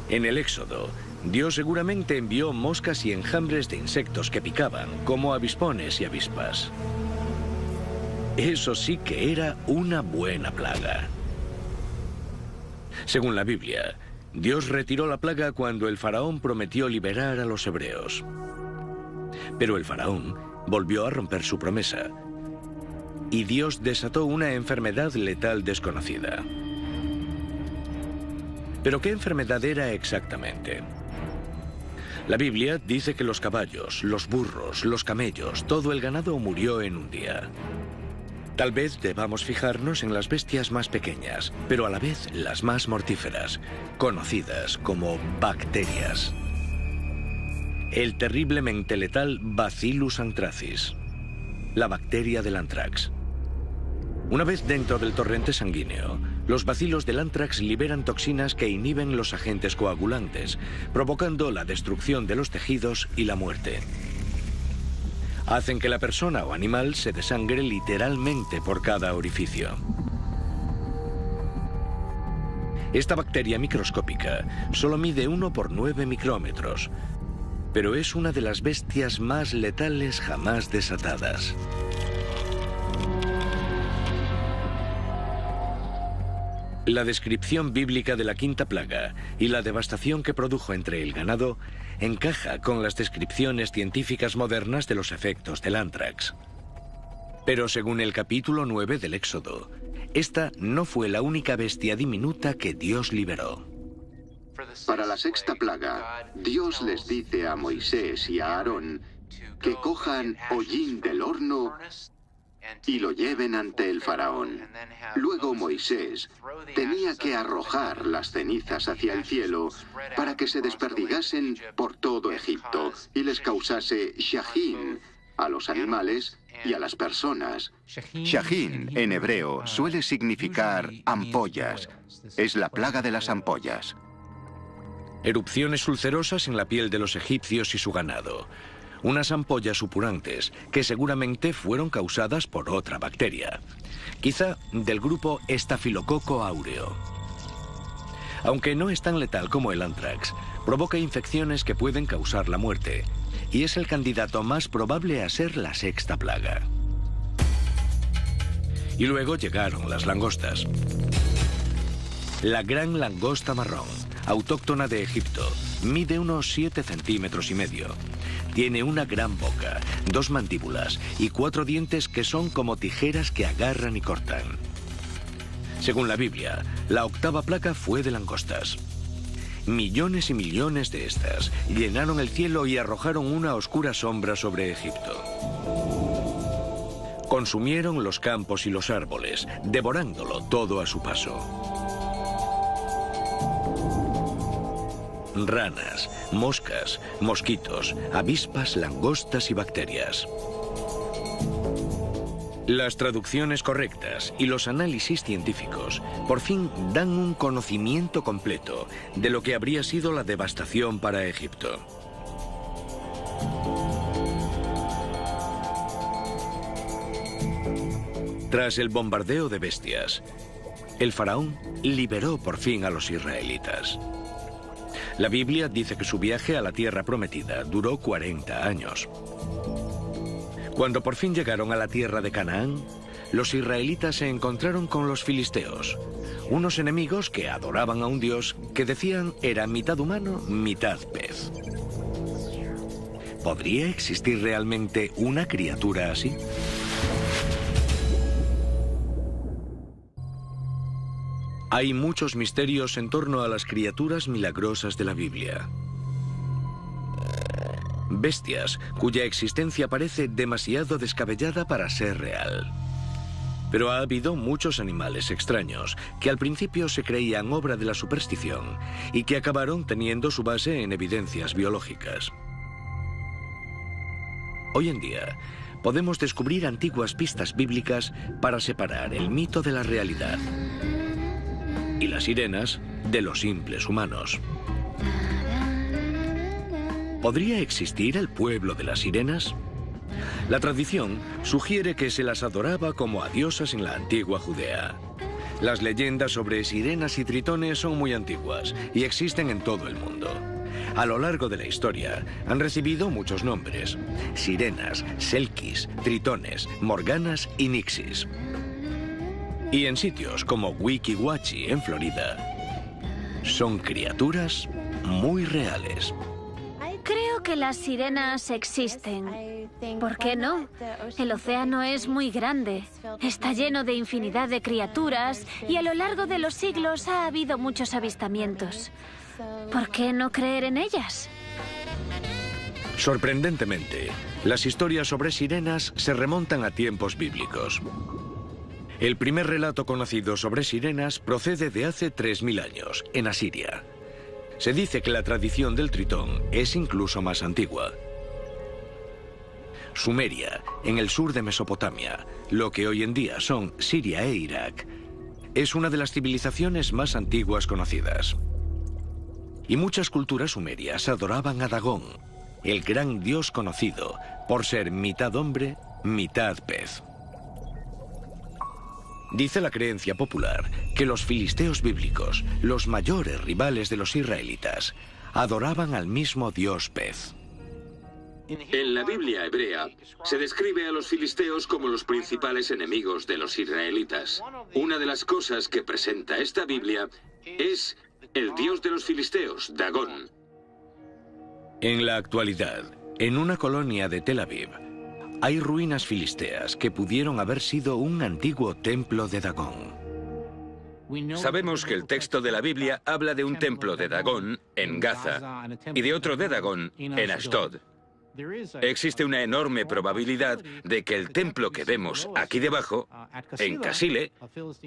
Speaker 1: En el Éxodo, Dios seguramente envió moscas y enjambres de insectos que picaban, como avispones y avispas. Eso sí que era una buena plaga. Según la Biblia, Dios retiró la plaga cuando el faraón prometió liberar a los hebreos. Pero el faraón volvió a romper su promesa, y Dios desató una enfermedad letal desconocida. ¿Pero qué enfermedad era exactamente? La Biblia dice que los caballos, los burros, los camellos, todo el ganado murió en un día. Tal vez debamos fijarnos en las bestias más pequeñas, pero a la vez las más mortíferas, conocidas como bacterias. El terriblemente letal Bacillus anthracis, la bacteria del anthrax. Una vez dentro del torrente sanguíneo, los bacilos del anthrax liberan toxinas que inhiben los agentes coagulantes, provocando la destrucción de los tejidos y la muerte. Hacen que la persona o animal se desangre literalmente por cada orificio. Esta bacteria microscópica solo mide 1 por 9 micrómetros, pero es una de las bestias más letales jamás desatadas. La descripción bíblica de la quinta plaga y la devastación que produjo entre el ganado encaja con las descripciones científicas modernas de los efectos del anthrax. Pero según el capítulo 9 del Éxodo, esta no fue la única bestia diminuta que Dios liberó.
Speaker 4: Para la sexta plaga, Dios les dice a Moisés y a Aarón que cojan hollín del horno y lo lleven ante el faraón. Luego Moisés tenía que arrojar las cenizas hacia el cielo para que se desperdigasen por todo Egipto y les causase shahin a los animales y a las personas. Shahin, en hebreo, suele significar ampollas. Es la plaga de las ampollas.
Speaker 1: Erupciones ulcerosas en la piel de los egipcios y su ganado. Unas ampollas supurantes que seguramente fueron causadas por otra bacteria, quizá del grupo Staphylococcus aureus. Aunque no es tan letal como el anthrax, provoca infecciones que pueden causar la muerte y es el candidato más probable a ser la sexta plaga. Y luego llegaron las langostas. La gran langosta marrón, autóctona de Egipto, mide unos 7,5 centímetros. Tiene una gran boca, 2 mandíbulas y 4 dientes que son como tijeras que agarran y cortan. Según la Biblia, la octava plaga fue de langostas. Millones y millones de estas llenaron el cielo y arrojaron una oscura sombra sobre Egipto. Consumieron los campos y los árboles, devorándolo todo a su paso. Ranas, moscas, mosquitos, avispas, langostas y bacterias. Las traducciones correctas y los análisis científicos por fin dan un conocimiento completo de lo que habría sido la devastación para Egipto. Tras el bombardeo de bestias, el faraón liberó por fin a los israelitas. La Biblia dice que su viaje a la tierra prometida duró 40 años. Cuando por fin llegaron a la tierra de Canaán, los israelitas se encontraron con los filisteos, unos enemigos que adoraban a un dios que decían era mitad humano, mitad pez. ¿Podría existir realmente una criatura así? Hay muchos misterios en torno a las criaturas milagrosas de la Biblia. Bestias cuya existencia parece demasiado descabellada para ser real. Pero ha habido muchos animales extraños que al principio se creían obra de la superstición y que acabaron teniendo su base en evidencias biológicas. Hoy en día, podemos descubrir antiguas pistas bíblicas para separar el mito de la realidad y las sirenas de los simples humanos. ¿Podría existir el pueblo de las sirenas? La tradición sugiere que se las adoraba como a diosas en la antigua Judea. Las leyendas sobre sirenas y tritones son muy antiguas y existen en todo el mundo. A lo largo de la historia han recibido muchos nombres: sirenas, selkis, tritones, morganas y nixis. Y en sitios como Weeki Wachee, en Florida, son criaturas muy reales.
Speaker 2: Creo que las sirenas existen. ¿Por qué no? El océano es muy grande, está lleno de infinidad de criaturas y a lo largo de los siglos ha habido muchos avistamientos. ¿Por qué no creer en ellas?
Speaker 1: Sorprendentemente, las historias sobre sirenas se remontan a tiempos bíblicos. El primer relato conocido sobre sirenas procede de hace 3000 años, en Asiria. Se dice que la tradición del tritón es incluso más antigua. Sumeria, en el sur de Mesopotamia, lo que hoy en día son Siria e Irak, es una de las civilizaciones más antiguas conocidas. Y muchas culturas sumerias adoraban a Dagón, el gran dios conocido por ser mitad hombre, mitad pez. Dice la creencia popular que los filisteos bíblicos, los mayores rivales de los israelitas, adoraban al mismo dios pez.
Speaker 9: En la Biblia hebrea se describe a los filisteos como los principales enemigos de los israelitas. Una de las cosas que presenta esta Biblia es el dios de los filisteos, Dagón.
Speaker 1: En la actualidad, en una colonia de Tel Aviv, hay ruinas filisteas que pudieron haber sido un antiguo templo de Dagón.
Speaker 9: Sabemos que el texto de la Biblia habla de un templo de Dagón en Gaza y de otro de Dagón en Ashdod. Existe una enorme probabilidad de que el templo que vemos aquí debajo, en Kasile,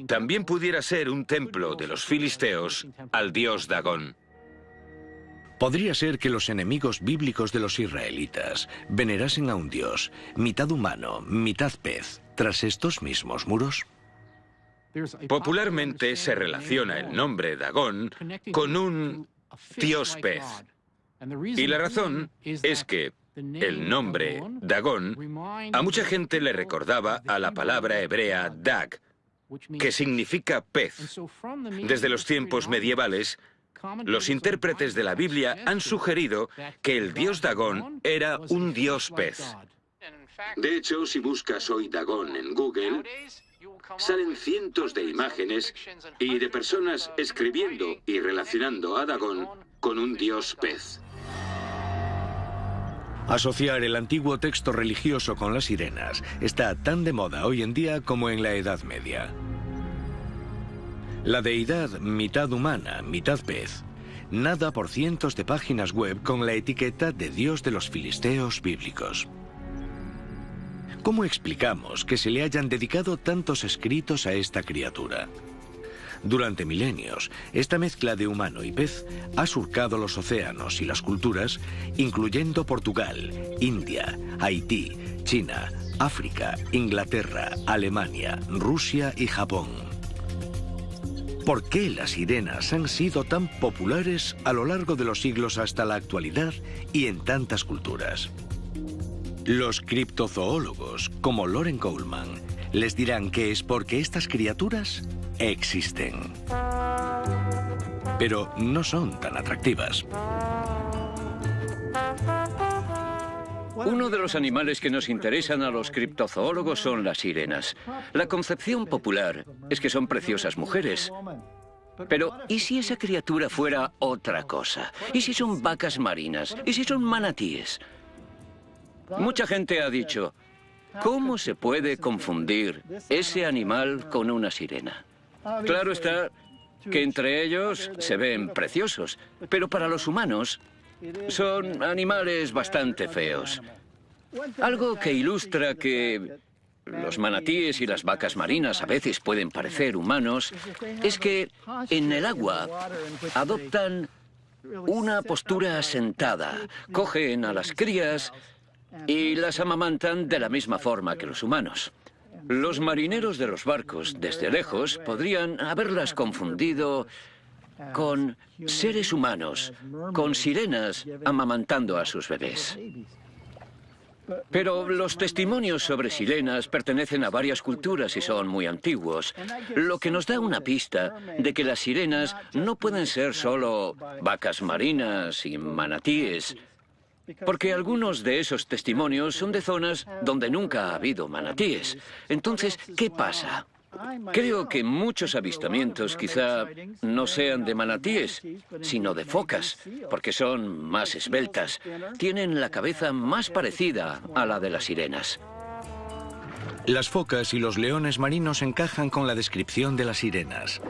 Speaker 9: también pudiera ser un templo de los filisteos al dios Dagón.
Speaker 1: Podría ser que los enemigos bíblicos de los israelitas venerasen a un dios, mitad humano, mitad pez, tras estos mismos muros.
Speaker 9: Popularmente se relaciona el nombre Dagón con un dios pez. Y la razón es que el nombre Dagón a mucha gente le recordaba a la palabra hebrea Dag, que significa pez. Desde los tiempos medievales, los intérpretes de la Biblia han sugerido que el dios Dagón era un dios pez. De hecho, si buscas hoy Dagón en Google, salen cientos de imágenes y de personas escribiendo y relacionando a Dagón con un dios pez.
Speaker 1: Asociar el antiguo texto religioso con las sirenas está tan de moda hoy en día como en la Edad Media. La deidad mitad humana, mitad pez, nada por cientos de páginas web con la etiqueta de dios de los filisteos bíblicos. ¿Cómo explicamos que se le hayan dedicado tantos escritos a esta criatura? Durante milenios, esta mezcla de humano y pez ha surcado los océanos y las culturas, incluyendo Portugal, India, Haití, China, África, Inglaterra, Alemania, Rusia y Japón. ¿Por qué las sirenas han sido tan populares a lo largo de los siglos hasta la actualidad y en tantas culturas? Los criptozoólogos, como Loren Coleman, les dirán que es porque estas criaturas existen. Pero no son tan atractivas.
Speaker 3: Uno de los animales que nos interesan a los criptozoólogos son las sirenas. La concepción popular es que son preciosas mujeres. Pero, ¿y si esa criatura fuera otra cosa? ¿Y si son vacas marinas? ¿Y si son manatíes? Mucha gente ha dicho, ¿cómo se puede confundir ese animal con una sirena? Claro está que entre ellos se ven preciosos, pero para los humanos son animales bastante feos. Algo que ilustra que los manatíes y las vacas marinas a veces pueden parecer humanos es que en el agua adoptan una postura sentada, cogen a las crías y las amamantan de la misma forma que los humanos. Los marineros de los barcos, desde lejos, podrían haberlas confundido con seres humanos, con sirenas amamantando a sus bebés. Pero los testimonios sobre sirenas pertenecen a varias culturas y son muy antiguos, lo que nos da una pista de que las sirenas no pueden ser solo vacas marinas y manatíes, porque algunos de esos testimonios son de zonas donde nunca ha habido manatíes. Entonces, ¿qué pasa? Creo que muchos avistamientos quizá no sean de manatíes, sino de focas, porque son más esbeltas. Tienen la cabeza más parecida a la de las sirenas.
Speaker 1: Las focas y los leones marinos encajan con la descripción de las sirenas.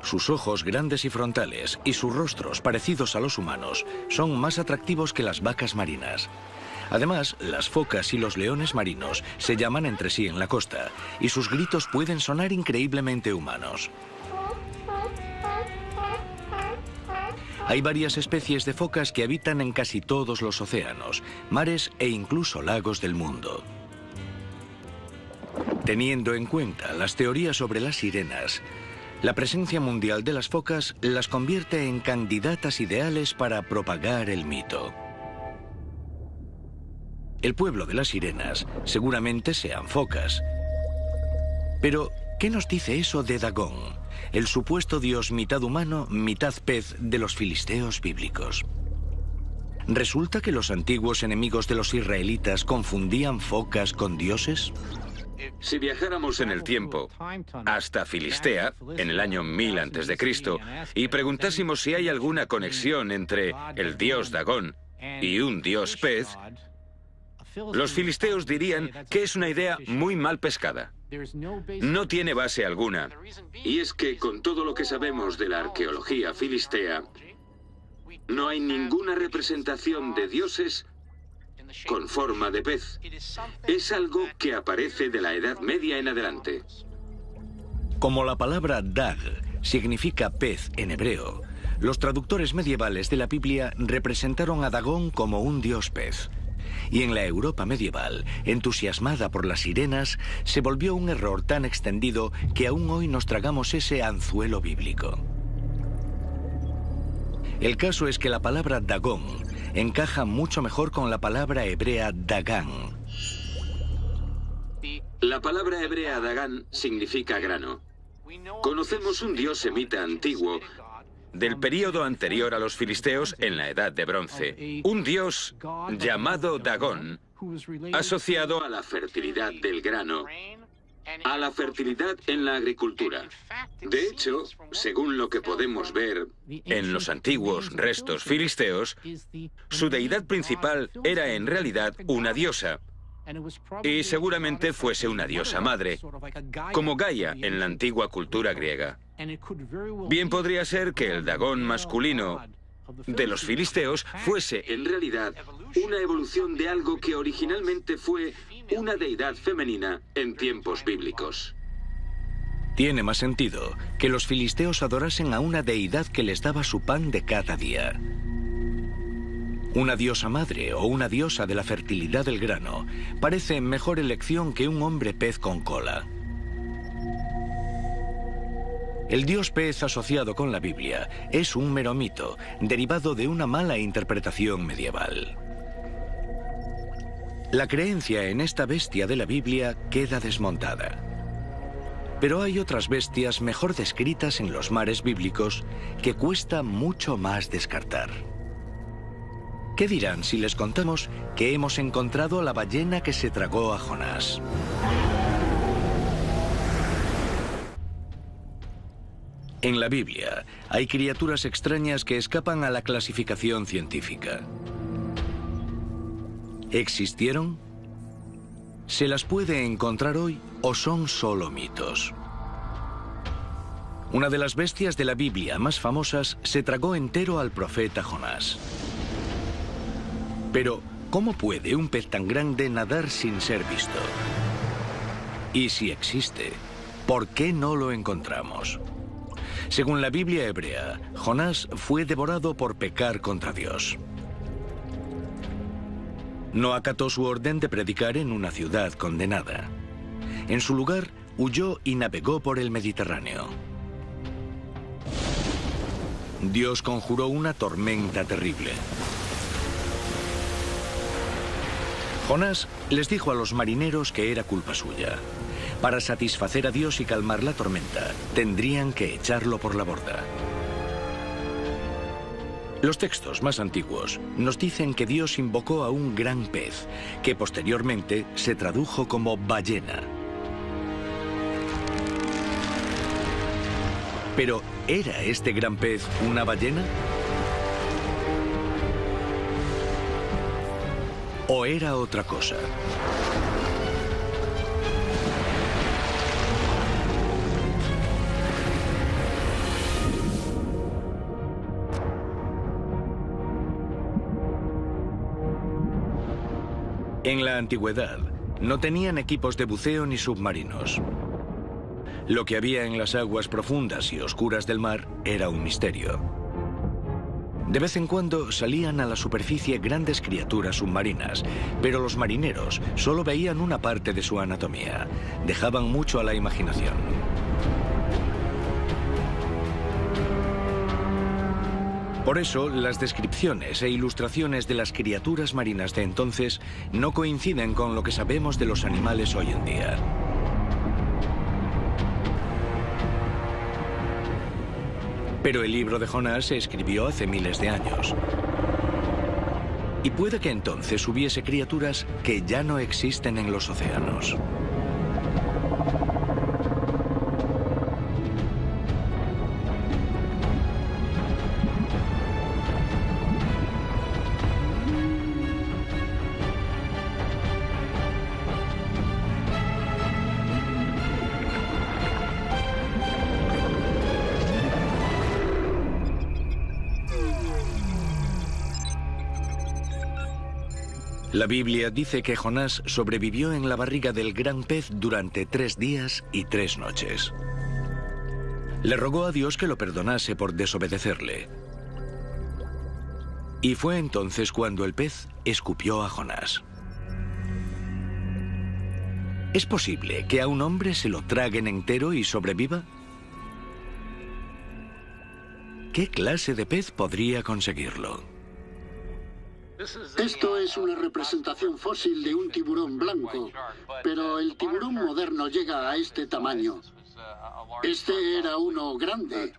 Speaker 1: Sus ojos grandes y frontales y sus rostros parecidos a los humanos son más atractivos que las vacas marinas. Además, las focas y los leones marinos se llaman entre sí en la costa y sus gritos pueden sonar increíblemente humanos. Hay varias especies de focas que habitan en casi todos los océanos, mares e incluso lagos del mundo. Teniendo en cuenta las teorías sobre las sirenas, la presencia mundial de las focas las convierte en candidatas ideales para propagar el mito. El pueblo de las sirenas seguramente sean focas. Pero, ¿qué nos dice eso de Dagón, el supuesto dios mitad humano, mitad pez de los filisteos bíblicos? ¿Resulta que los antiguos enemigos de los israelitas confundían focas con dioses?
Speaker 9: Si viajáramos en el tiempo hasta Filistea, en el año 1000 a.C., y preguntásemos si hay alguna conexión entre el dios Dagón y un dios pez, Los filisteos dirían que es una idea muy mal pescada. No tiene base alguna. Y es que con todo lo que sabemos de la arqueología filistea, no hay ninguna representación de dioses con forma de pez. Es algo que aparece de la Edad Media en adelante.
Speaker 1: Como la palabra dag significa pez en hebreo, los traductores medievales de la Biblia representaron a Dagón como un dios pez. Y en la Europa medieval, entusiasmada por las sirenas, se volvió un error tan extendido que aún hoy nos tragamos ese anzuelo bíblico. El caso es que la palabra Dagón encaja mucho mejor con la palabra hebrea Dagán.
Speaker 9: La palabra hebrea Dagán significa grano. Conocemos un dios semita antiguo del período anterior a los filisteos en la Edad de Bronce. Un dios llamado Dagón, asociado a la fertilidad del grano, a la fertilidad en la agricultura. De hecho, según lo que podemos ver en los antiguos restos filisteos, su deidad principal era en realidad una diosa, y seguramente fuese una diosa madre, como Gaia en la antigua cultura griega. Bien podría ser que el Dagón masculino de los filisteos fuese en realidad una evolución de algo que originalmente fue una deidad femenina en tiempos bíblicos.
Speaker 1: Tiene más sentido que los filisteos adorasen a una deidad que les daba su pan de cada día. Una diosa madre o una diosa de la fertilidad del grano parece mejor elección que un hombre pez con cola. El dios pez asociado con la Biblia es un mero mito, derivado de una mala interpretación medieval. La creencia en esta bestia de la Biblia queda desmontada. Pero hay otras bestias mejor descritas en los mares bíblicos que cuesta mucho más descartar. ¿Qué dirán si les contamos que hemos encontrado la ballena que se tragó a Jonás? En la Biblia hay criaturas extrañas que escapan a la clasificación científica. ¿Existieron? ¿Se las puede encontrar hoy o son solo mitos? Una de las bestias de la Biblia más famosas se tragó entero al profeta Jonás. Pero, ¿cómo puede un pez tan grande nadar sin ser visto? Y si existe, ¿por qué no lo encontramos? Según la Biblia hebrea, Jonás fue devorado por pecar contra Dios. No acató su orden de predicar en una ciudad condenada. En su lugar, huyó y navegó por el Mediterráneo. Dios conjuró una tormenta terrible. Jonás les dijo a los marineros que era culpa suya. Para satisfacer a Dios y calmar la tormenta, tendrían que echarlo por la borda. Los textos más antiguos nos dicen que Dios invocó a un gran pez, que posteriormente se tradujo como ballena. Pero, ¿era este gran pez una ballena? ¿O era otra cosa? En la antigüedad, no tenían equipos de buceo ni submarinos. Lo que había en las aguas profundas y oscuras del mar era un misterio. De vez en cuando salían a la superficie grandes criaturas submarinas, pero los marineros solo veían una parte de su anatomía. Dejaban mucho a la imaginación. Por eso, las descripciones e ilustraciones de las criaturas marinas de entonces no coinciden con lo que sabemos de los animales hoy en día. Pero el libro de Jonás se escribió hace miles de años. Y puede que entonces hubiese criaturas que ya no existen en los océanos. La Biblia dice que Jonás sobrevivió en la barriga del gran pez durante 3 días y 3 noches. Le rogó a Dios que lo perdonase por desobedecerle. Y fue entonces cuando el pez escupió a Jonás. ¿Es posible que a un hombre se lo traguen entero y sobreviva? ¿Qué clase de pez podría conseguirlo?
Speaker 11: Esto es una representación fósil de un tiburón blanco, pero el tiburón moderno llega a este tamaño. Este era uno grande,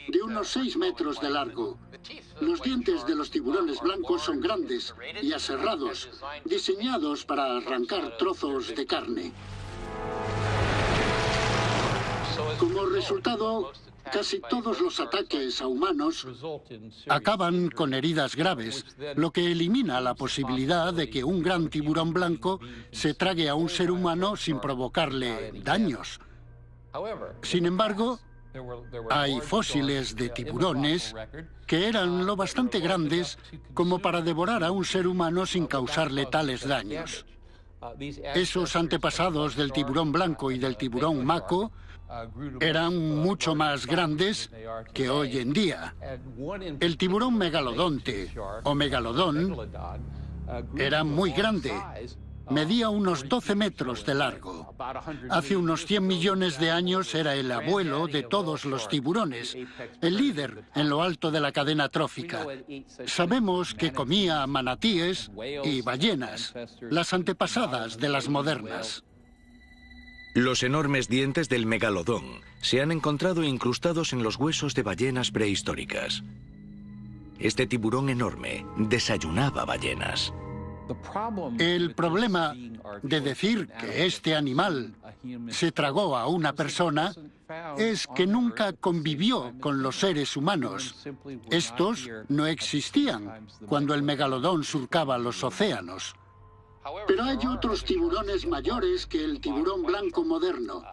Speaker 11: de unos 6 metros de largo. Los dientes de los tiburones blancos son grandes y aserrados, diseñados para arrancar trozos de carne. Como resultado, casi todos los ataques a humanos acaban con heridas graves, lo que elimina la posibilidad de que un gran tiburón blanco se trague a un ser humano sin provocarle daños. Sin embargo, hay fósiles de tiburones que eran lo bastante grandes como para devorar a un ser humano sin causarle tales daños. Esos antepasados del tiburón blanco y del tiburón mako eran mucho más grandes que hoy en día. El tiburón megalodonte o megalodón era muy grande. Medía unos 12 metros de largo. Hace unos 100 millones de años era el abuelo de todos los tiburones, el líder en lo alto de la cadena trófica. Sabemos que comía manatíes y ballenas, las antepasadas de las modernas.
Speaker 1: Los enormes dientes del megalodón se han encontrado incrustados en los huesos de ballenas prehistóricas. Este tiburón enorme desayunaba ballenas.
Speaker 11: El problema de decir que este animal se tragó a una persona es que nunca convivió con los seres humanos. Estos no existían cuando el megalodón surcaba los océanos. Pero hay otros tiburones mayores que el tiburón blanco moderno.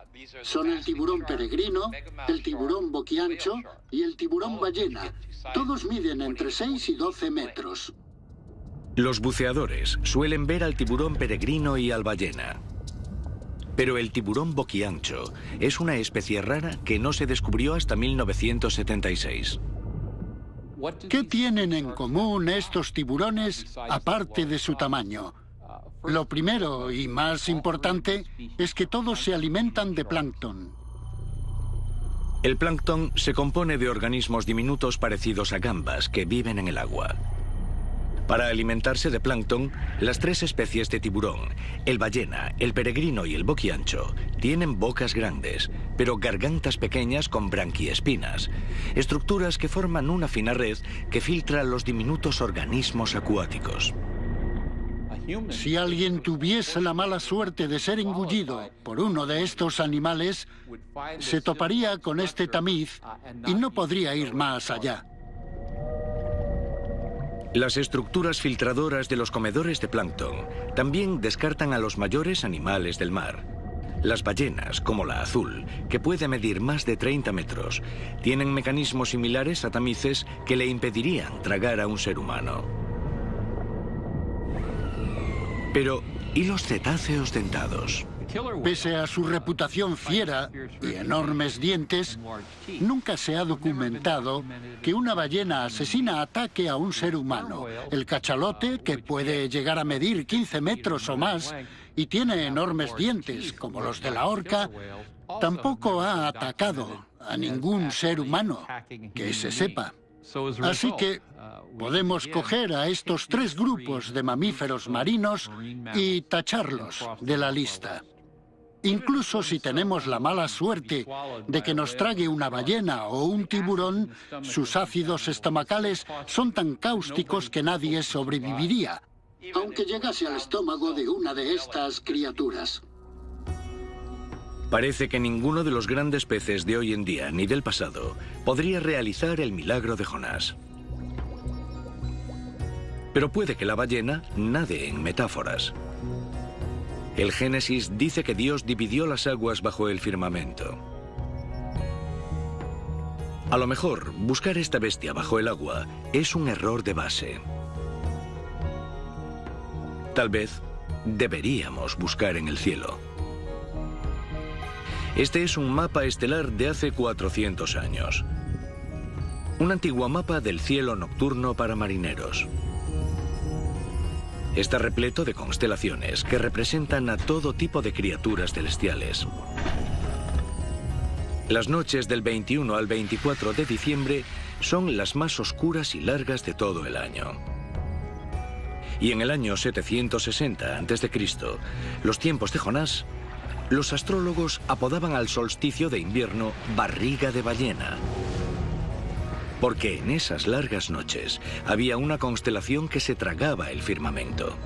Speaker 11: Son el tiburón peregrino, el tiburón boquiancho y el tiburón ballena. Todos miden entre 6 y 12 metros.
Speaker 1: Los buceadores suelen ver al tiburón peregrino y al ballena. Pero el tiburón boquiancho es una especie rara que no se descubrió hasta 1976.
Speaker 11: ¿Qué tienen en común estos tiburones aparte de su tamaño? Lo primero y más importante es que todos se alimentan de plancton.
Speaker 1: El plancton se compone de organismos diminutos parecidos a gambas que viven en el agua. Para alimentarse de plancton, las 3 especies de tiburón, el ballena, el peregrino y el boquiancho, tienen bocas grandes, pero gargantas pequeñas con branquiespinas, estructuras que forman una fina red que filtra los diminutos organismos acuáticos.
Speaker 11: Si alguien tuviese la mala suerte de ser engullido por uno de estos animales, se toparía con este tamiz y no podría ir más allá.
Speaker 1: Las estructuras filtradoras de los comedores de plancton también descartan a los mayores animales del mar. Las ballenas, como la azul, que puede medir más de 30 metros, tienen mecanismos similares a tamices que le impedirían tragar a un ser humano. Pero, ¿y los cetáceos dentados?
Speaker 11: Pese a su reputación fiera y enormes dientes, nunca se ha documentado que una ballena asesina ataque a un ser humano. El cachalote, que puede llegar a medir 15 metros o más y tiene enormes dientes, como los de la orca, tampoco ha atacado a ningún ser humano, que se sepa. Así que podemos coger a estos 3 grupos de mamíferos marinos y tacharlos de la lista. Incluso si tenemos la mala suerte de que nos trague una ballena o un tiburón, sus ácidos estomacales son tan cáusticos que nadie sobreviviría, aunque llegase al estómago de una de estas criaturas.
Speaker 1: Parece que ninguno de los grandes peces de hoy en día ni del pasado podría realizar el milagro de Jonás. Pero puede que la ballena nade en metáforas. El Génesis dice que Dios dividió las aguas bajo el firmamento. A lo mejor, buscar esta bestia bajo el agua es un error de base. Tal vez deberíamos buscar en el cielo. Este es un mapa estelar de hace 400 años. Un antiguo mapa del cielo nocturno para marineros. Está repleto de constelaciones que representan a todo tipo de criaturas celestiales. Las noches del 21 al 24 de diciembre son las más oscuras y largas de todo el año. Y en el año 760 a.C., los tiempos de Jonás, los astrólogos apodaban al solsticio de invierno barriga de ballena, porque en esas largas noches había una constelación que se tragaba el firmamento.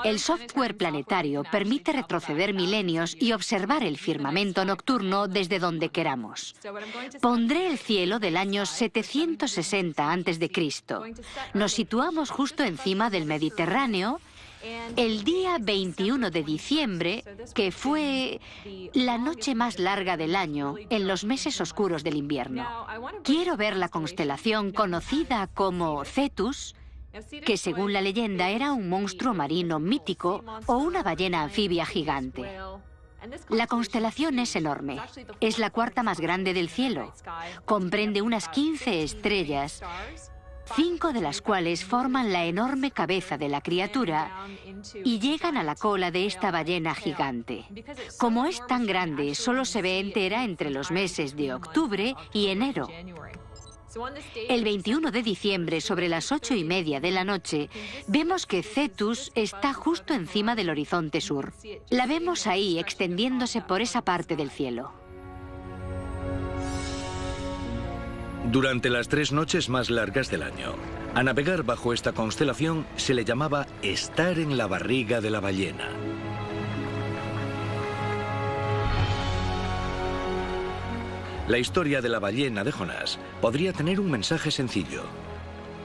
Speaker 12: El software planetario permite retroceder milenios y observar el firmamento nocturno desde donde queramos. Pondré el cielo del año 760 a.C. Nos situamos justo encima del Mediterráneo el día 21 de diciembre, que fue la noche más larga del año en los meses oscuros del invierno. Quiero ver la constelación conocida como Cetus, que según la leyenda era un monstruo marino mítico o una ballena anfibia gigante. La constelación es enorme. Es la cuarta más grande del cielo. Comprende unas 15 estrellas, 5 de las cuales forman la enorme cabeza de la criatura y llegan a la cola de esta ballena gigante. Como es tan grande, solo se ve entera entre los meses de octubre y enero. El 21 de diciembre, sobre las 8:30 de la noche, vemos que Cetus está justo encima del horizonte sur. La vemos ahí, extendiéndose por esa parte del cielo.
Speaker 1: Durante las 3 noches más largas del año, a navegar bajo esta constelación se le llamaba estar en la barriga de la ballena. La historia de la ballena de Jonás podría tener un mensaje sencillo.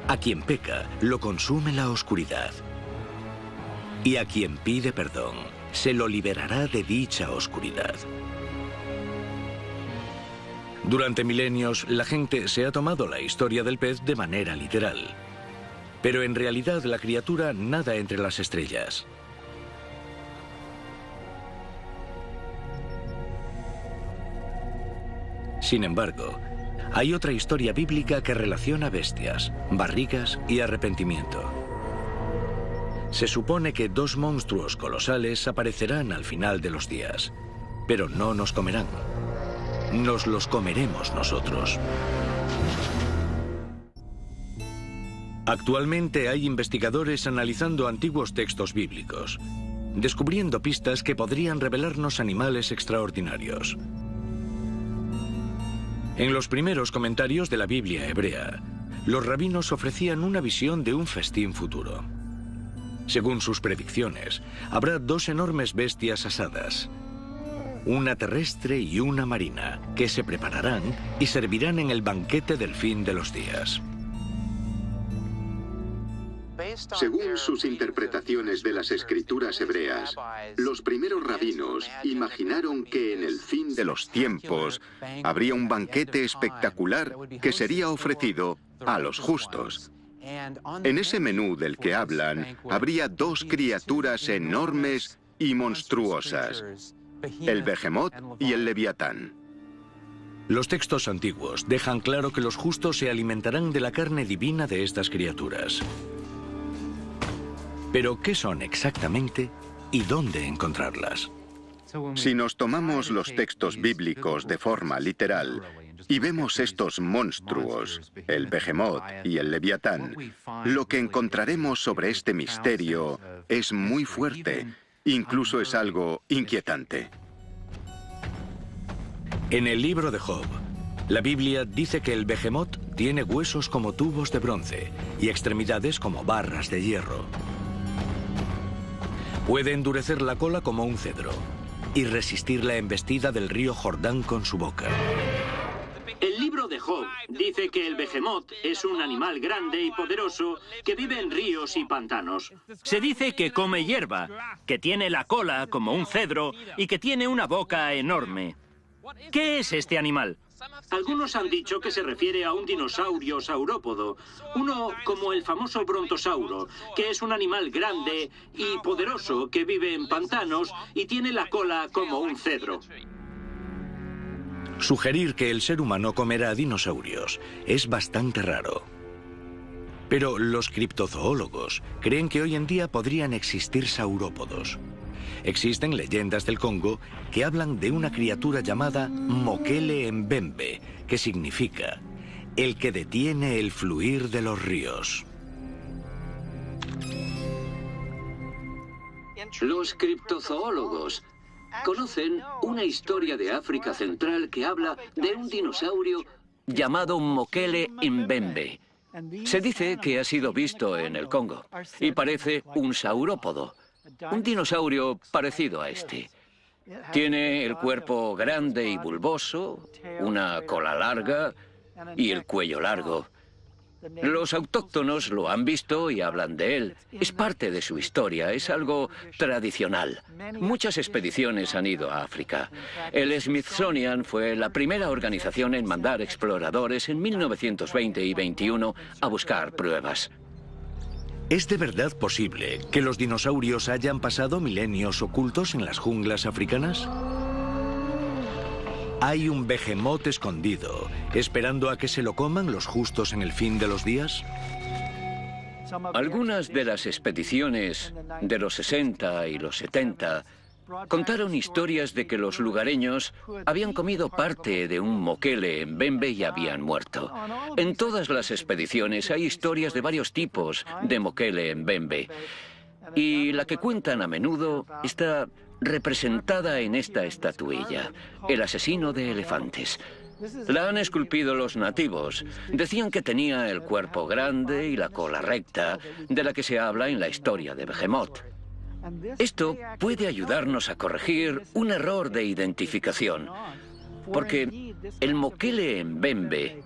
Speaker 1: A quien peca, lo consume la oscuridad. Y a quien pide perdón, se lo liberará de dicha oscuridad. Durante milenios, la gente se ha tomado la historia del pez de manera literal. Pero en realidad la criatura nada entre las estrellas. Sin embargo, hay otra historia bíblica que relaciona bestias, barrigas y arrepentimiento. Se supone que 2 monstruos colosales aparecerán al final de los días, pero no nos comerán. Nos los comeremos nosotros. Actualmente hay investigadores analizando antiguos textos bíblicos, descubriendo pistas que podrían revelarnos animales extraordinarios. En los primeros comentarios de la Biblia hebrea, los rabinos ofrecían una visión de un festín futuro. Según sus predicciones, habrá 2 enormes bestias asadas, una terrestre y una marina, que se prepararán y servirán en el banquete del fin de los días.
Speaker 4: Según sus interpretaciones de las escrituras hebreas, los primeros rabinos imaginaron que en el fin de los tiempos habría un banquete espectacular que sería ofrecido a los justos. En ese menú del que hablan, habría 2 criaturas enormes y monstruosas, el Behemoth y el Leviatán.
Speaker 1: Los textos antiguos dejan claro que los justos se alimentarán de la carne divina de estas criaturas. Pero, ¿qué son exactamente y dónde encontrarlas?
Speaker 4: Si nos tomamos los textos bíblicos de forma literal y vemos estos monstruos, el Behemoth y el Leviatán, lo que encontraremos sobre este misterio es muy fuerte, incluso es algo inquietante.
Speaker 1: En el libro de Job, la Biblia dice que el Behemoth tiene huesos como tubos de bronce y extremidades como barras de hierro. Puede endurecer la cola como un cedro y resistir la embestida del río Jordán con su boca.
Speaker 5: El libro de Job dice que el Behemoth es un animal grande y poderoso que vive en ríos y pantanos. Se dice que come hierba, que tiene la cola como un cedro y que tiene una boca enorme. ¿Qué es este animal? Algunos han dicho que se refiere a un dinosaurio saurópodo, uno como el famoso brontosauro, que es un animal grande y poderoso que vive en pantanos y tiene la cola como un cedro.
Speaker 1: Sugerir que el ser humano comerá dinosaurios es bastante raro. Pero los criptozoólogos creen que hoy en día podrían existir saurópodos. Existen leyendas del Congo que hablan de una criatura llamada Mokele Mbembe, que significa el que detiene el fluir de los ríos.
Speaker 3: Los criptozoólogos conocen una historia de África Central que habla de un dinosaurio llamado Mokele Mbembe. Se dice que ha sido visto en el Congo y parece un saurópodo, un dinosaurio parecido a este. Tiene el cuerpo grande y bulboso, una cola larga y el cuello largo. Los autóctonos lo han visto y hablan de él. Es parte de su historia, es algo tradicional. Muchas expediciones han ido a África. El Smithsonian fue la primera organización en mandar exploradores en 1920 y 21 a buscar pruebas.
Speaker 1: ¿Es de verdad posible que los dinosaurios hayan pasado milenios ocultos en las junglas africanas? ¿Hay un behemoth escondido, esperando a que se lo coman los justos en el fin de los días?
Speaker 3: Algunas de las expediciones de los 60 y los 70 contaron historias de que los lugareños habían comido parte de un Mokele Mbembe y habían muerto. En todas las expediciones hay historias de varios tipos de Mokele Mbembe. Y la que cuentan a menudo está representada en esta estatuilla, el asesino de elefantes. La han esculpido los nativos. Decían que tenía el cuerpo grande y la cola recta, de la que se habla en la historia de Behemoth. Esto puede ayudarnos a corregir un error de identificación, porque el Mokele Mbembe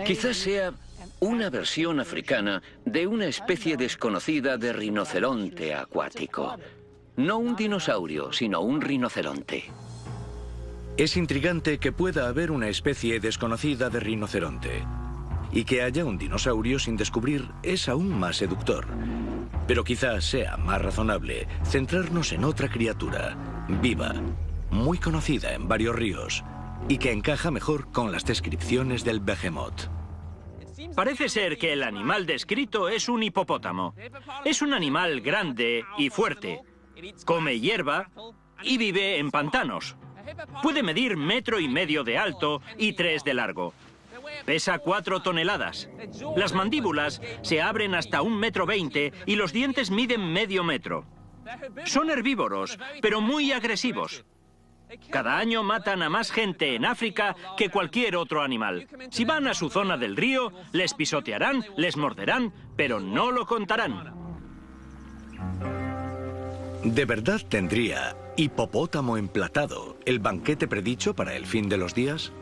Speaker 3: quizás sea una versión africana de una especie desconocida de rinoceronte acuático. No un dinosaurio, sino un rinoceronte.
Speaker 1: Es intrigante que pueda haber una especie desconocida de rinoceronte. Y que haya un dinosaurio sin descubrir es aún más seductor. Pero quizás sea más razonable centrarnos en otra criatura, viva, muy conocida en varios ríos, y que encaja mejor con las descripciones del Behemoth.
Speaker 5: Parece ser que el animal descrito es un hipopótamo. Es un animal grande y fuerte. Come hierba y vive en pantanos. Puede medir 1,5 metros de alto y 3 de largo. Pesa 4 toneladas. Las mandíbulas se abren hasta 1,20 m y los dientes miden medio metro. Son herbívoros, pero muy agresivos. Cada año matan a más gente en África que cualquier otro animal. Si van a su zona del río, les pisotearán, les morderán, pero no lo contarán.
Speaker 1: ¿De verdad tendría hipopótamo emplatado el banquete predicho para el fin de los días?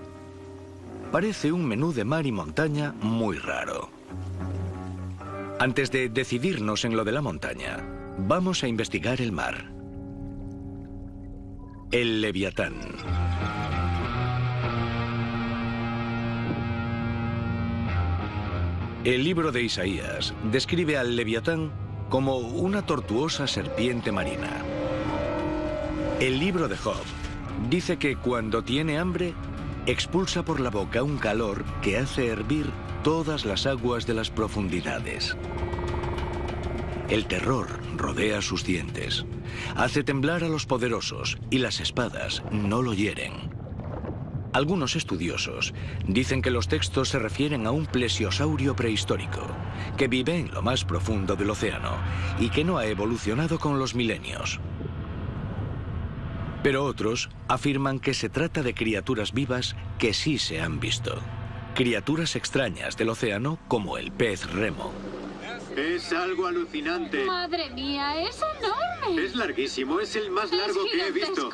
Speaker 1: Parece un menú de mar y montaña muy raro. Antes de decidirnos en lo de la montaña, vamos a investigar el mar. El Leviatán. El libro de Isaías describe al Leviatán como una tortuosa serpiente marina. El libro de Job dice que cuando tiene hambre, expulsa por la boca un calor que hace hervir todas las aguas de las profundidades. El terror rodea sus dientes, hace temblar a los poderosos y las espadas no lo hieren. Algunos estudiosos dicen que los textos se refieren a un plesiosaurio prehistórico, que vive en lo más profundo del océano y que no ha evolucionado con los milenios. Pero otros afirman que se trata de criaturas vivas que sí se han visto. Criaturas extrañas del océano como el pez remo.
Speaker 6: Es algo alucinante.
Speaker 2: ¡Madre mía, es enorme!
Speaker 6: Es larguísimo, es el más largo que he visto.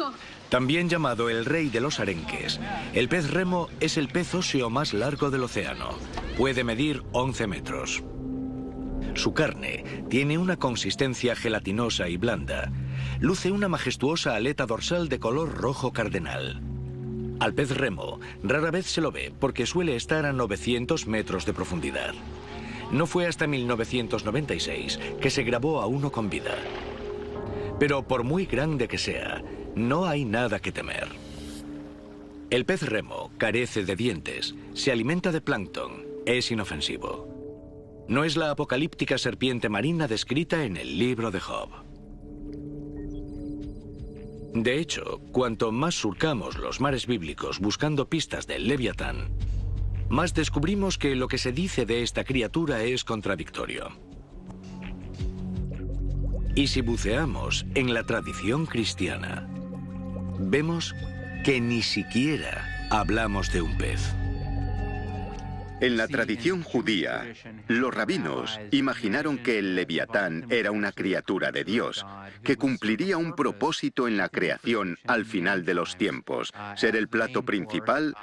Speaker 1: También llamado el rey de los arenques, el pez remo es el pez óseo más largo del océano. Puede medir 11 metros. Su carne tiene una consistencia gelatinosa y blanda. Luce una majestuosa aleta dorsal de color rojo cardenal. Al pez remo rara vez se lo ve porque suele estar a 900 metros de profundidad. No fue hasta 1996 que se grabó a uno con vida. Pero por muy grande que sea, no hay nada que temer. El pez remo carece de dientes, se alimenta de plancton, es inofensivo. No es la apocalíptica serpiente marina descrita en el libro de Job. De hecho, cuanto más surcamos los mares bíblicos buscando pistas del Leviatán, más descubrimos que lo que se dice de esta criatura es contradictorio. Y si buceamos en la tradición cristiana, vemos que ni siquiera hablamos de un pez.
Speaker 4: En la tradición judía, los rabinos imaginaron que el Leviatán era una criatura de Dios, que cumpliría un propósito en la creación al final de los tiempos, ser el plato principal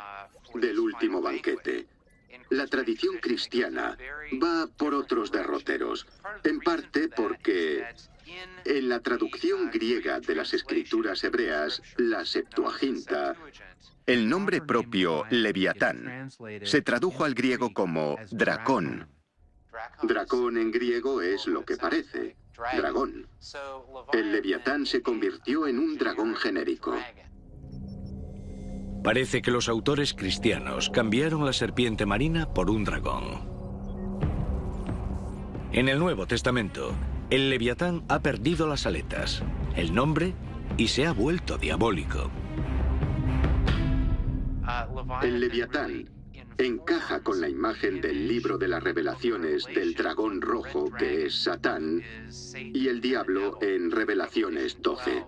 Speaker 4: del último banquete. La tradición cristiana va por otros derroteros, en parte porque en la traducción griega de las escrituras hebreas, la Septuaginta, el nombre propio Leviatán se tradujo al griego como dracón. Dracón en griego es lo que parece, dragón. El Leviatán se convirtió en un dragón genérico.
Speaker 1: Parece que los autores cristianos cambiaron la serpiente marina por un dragón. En el Nuevo Testamento, el Leviatán ha perdido las aletas, el nombre, y se ha vuelto diabólico.
Speaker 4: El Leviatán encaja con la imagen del libro de las Revelaciones del dragón rojo, que es Satán, y el diablo en Revelaciones 12.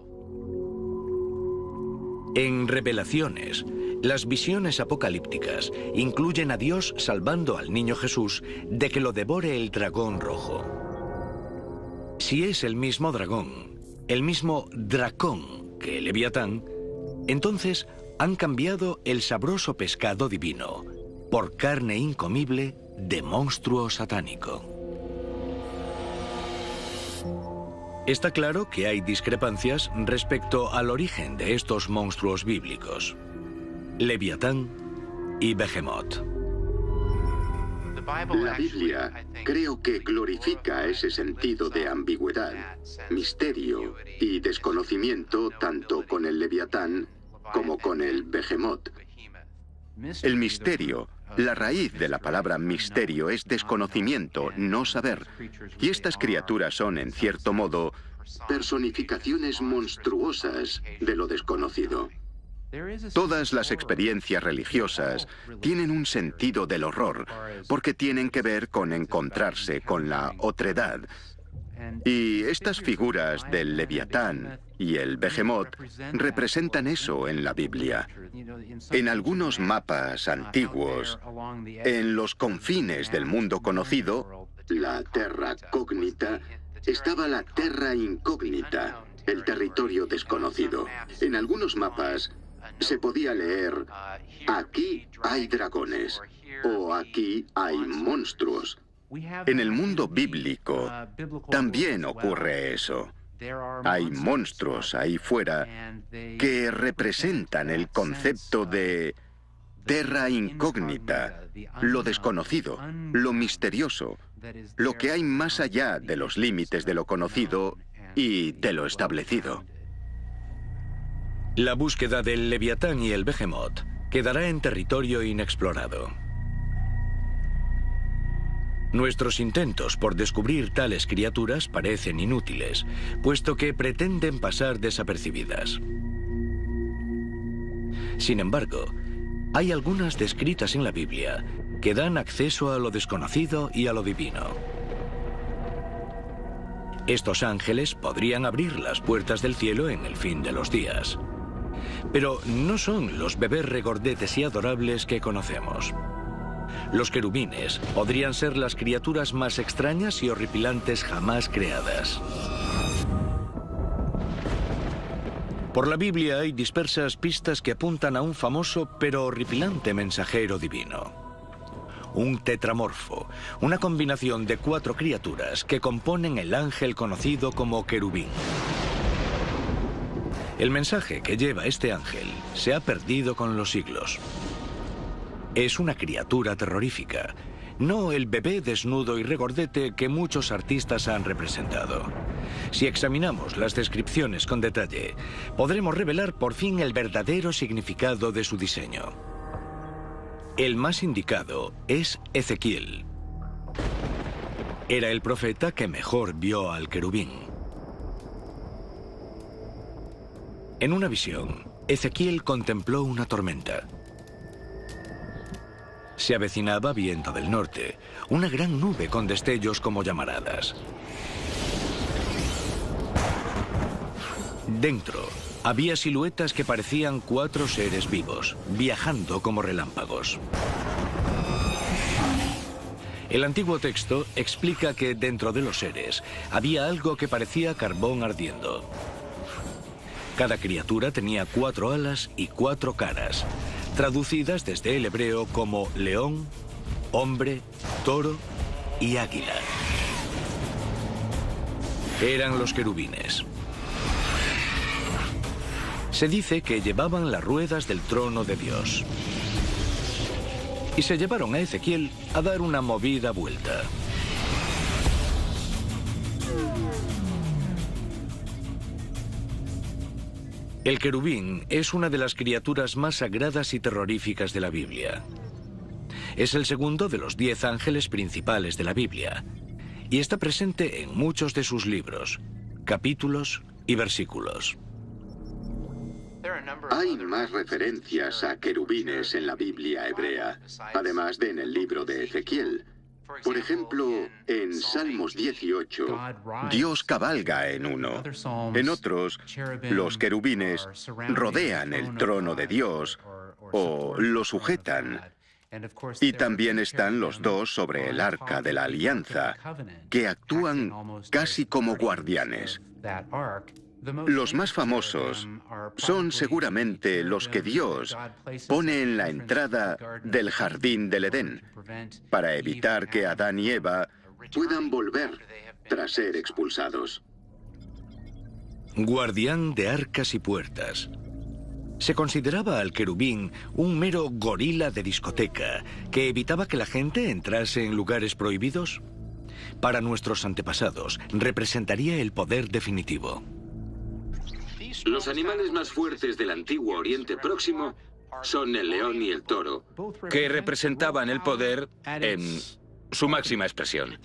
Speaker 1: En Revelaciones, las visiones apocalípticas incluyen a Dios salvando al niño Jesús de que lo devore el dragón rojo. Si es el mismo dragón, el mismo dracón que el Leviatán, entonces han cambiado el sabroso pescado divino por carne incomible de monstruo satánico. Está claro que hay discrepancias respecto al origen de estos monstruos bíblicos, Leviatán y Behemoth.
Speaker 4: La Biblia creo que glorifica ese sentido de ambigüedad, misterio y desconocimiento tanto con el Leviatán como con el Behemoth. El misterio, la raíz de la palabra misterio es desconocimiento, no saber. Y estas criaturas son, en cierto modo, personificaciones monstruosas de lo desconocido. Todas las experiencias religiosas tienen un sentido del horror, porque tienen que ver con encontrarse con la otredad. Y estas figuras del Leviatán y el Behemoth representan eso en la Biblia. En algunos mapas antiguos, en los confines del mundo conocido, la Terra Cognita, estaba la Terra Incógnita, el territorio desconocido. En algunos mapas se podía leer, aquí hay dragones, o aquí hay monstruos. En el mundo bíblico también ocurre eso. Hay monstruos ahí fuera que representan el concepto de terra incógnita, lo desconocido, lo misterioso, lo que hay más allá de los límites de lo conocido y de lo establecido.
Speaker 1: La búsqueda del Leviatán y el Behemoth quedará en territorio inexplorado. Nuestros intentos por descubrir tales criaturas parecen inútiles, puesto que pretenden pasar desapercibidas. Sin embargo, hay algunas descritas en la Biblia que dan acceso a lo desconocido y a lo divino. Estos ángeles podrían abrir las puertas del cielo en el fin de los días. Pero no son los bebés regordetes y adorables que conocemos. Los querubines podrían ser las criaturas más extrañas y horripilantes jamás creadas. Por la Biblia hay dispersas pistas que apuntan a un famoso pero horripilante mensajero divino. Un tetramorfo, una combinación de 4 criaturas que componen el ángel conocido como querubín. El mensaje que lleva este ángel se ha perdido con los siglos. Es una criatura terrorífica, no el bebé desnudo y regordete que muchos artistas han representado. Si examinamos las descripciones con detalle, podremos revelar por fin el verdadero significado de su diseño. El más indicado es Ezequiel. Era el profeta que mejor vio al querubín. En una visión, Ezequiel contempló una tormenta. Se avecinaba viento del norte, una gran nube con destellos como llamaradas. Dentro, había siluetas que parecían 4 seres vivos, viajando como relámpagos. El antiguo texto explica que dentro de los seres había algo que parecía carbón ardiendo. Cada criatura tenía 4 alas y 4 caras, traducidas desde el hebreo como león, hombre, toro y águila. Eran los querubines. Se dice que llevaban las ruedas del trono de Dios. Y se llevaron a Ezequiel a dar una movida vuelta. El querubín es una de las criaturas más sagradas y terroríficas de la Biblia. Es el segundo de los 10 ángeles principales de la Biblia y está presente en muchos de sus libros, capítulos y versículos.
Speaker 4: Hay más referencias a querubines en la Biblia hebrea, además de en el libro de Ezequiel. Por ejemplo, en Salmos 18, Dios cabalga en uno. En otros, los querubines rodean el trono de Dios o lo sujetan. Y también están los 2 sobre el arca de la alianza, que actúan casi como guardianes. Los más famosos son seguramente los que Dios pone en la entrada del jardín del Edén, para evitar que Adán y Eva puedan volver tras ser expulsados.
Speaker 1: Guardián de arcas y puertas. Se consideraba al querubín un mero gorila de discoteca que evitaba que la gente entrase en lugares prohibidos. Para nuestros antepasados, representaría el poder definitivo.
Speaker 9: Los animales más fuertes del antiguo Oriente Próximo son el león y el toro, que representaban el poder en su máxima expresión.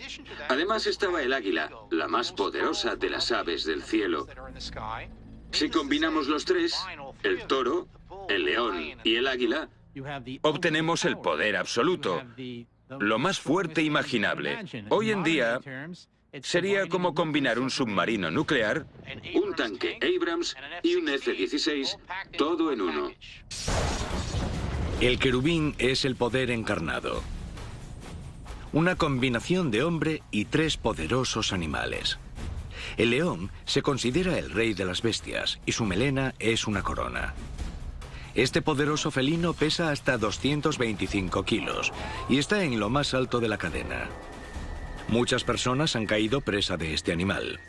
Speaker 9: Además estaba el águila, la más poderosa de las aves del cielo. Si combinamos los 3, el toro, el león y el águila, obtenemos el poder absoluto, lo más fuerte imaginable. Hoy en día sería como combinar un submarino nuclear, un tanque Abrams y un F-16, todo en uno.
Speaker 1: El querubín es el poder encarnado. Una combinación de hombre y 3 poderosos animales. El león se considera el rey de las bestias y su melena es una corona. Este poderoso felino pesa hasta 225 kilos y está en lo más alto de la cadena. Muchas personas han caído presa de este animal.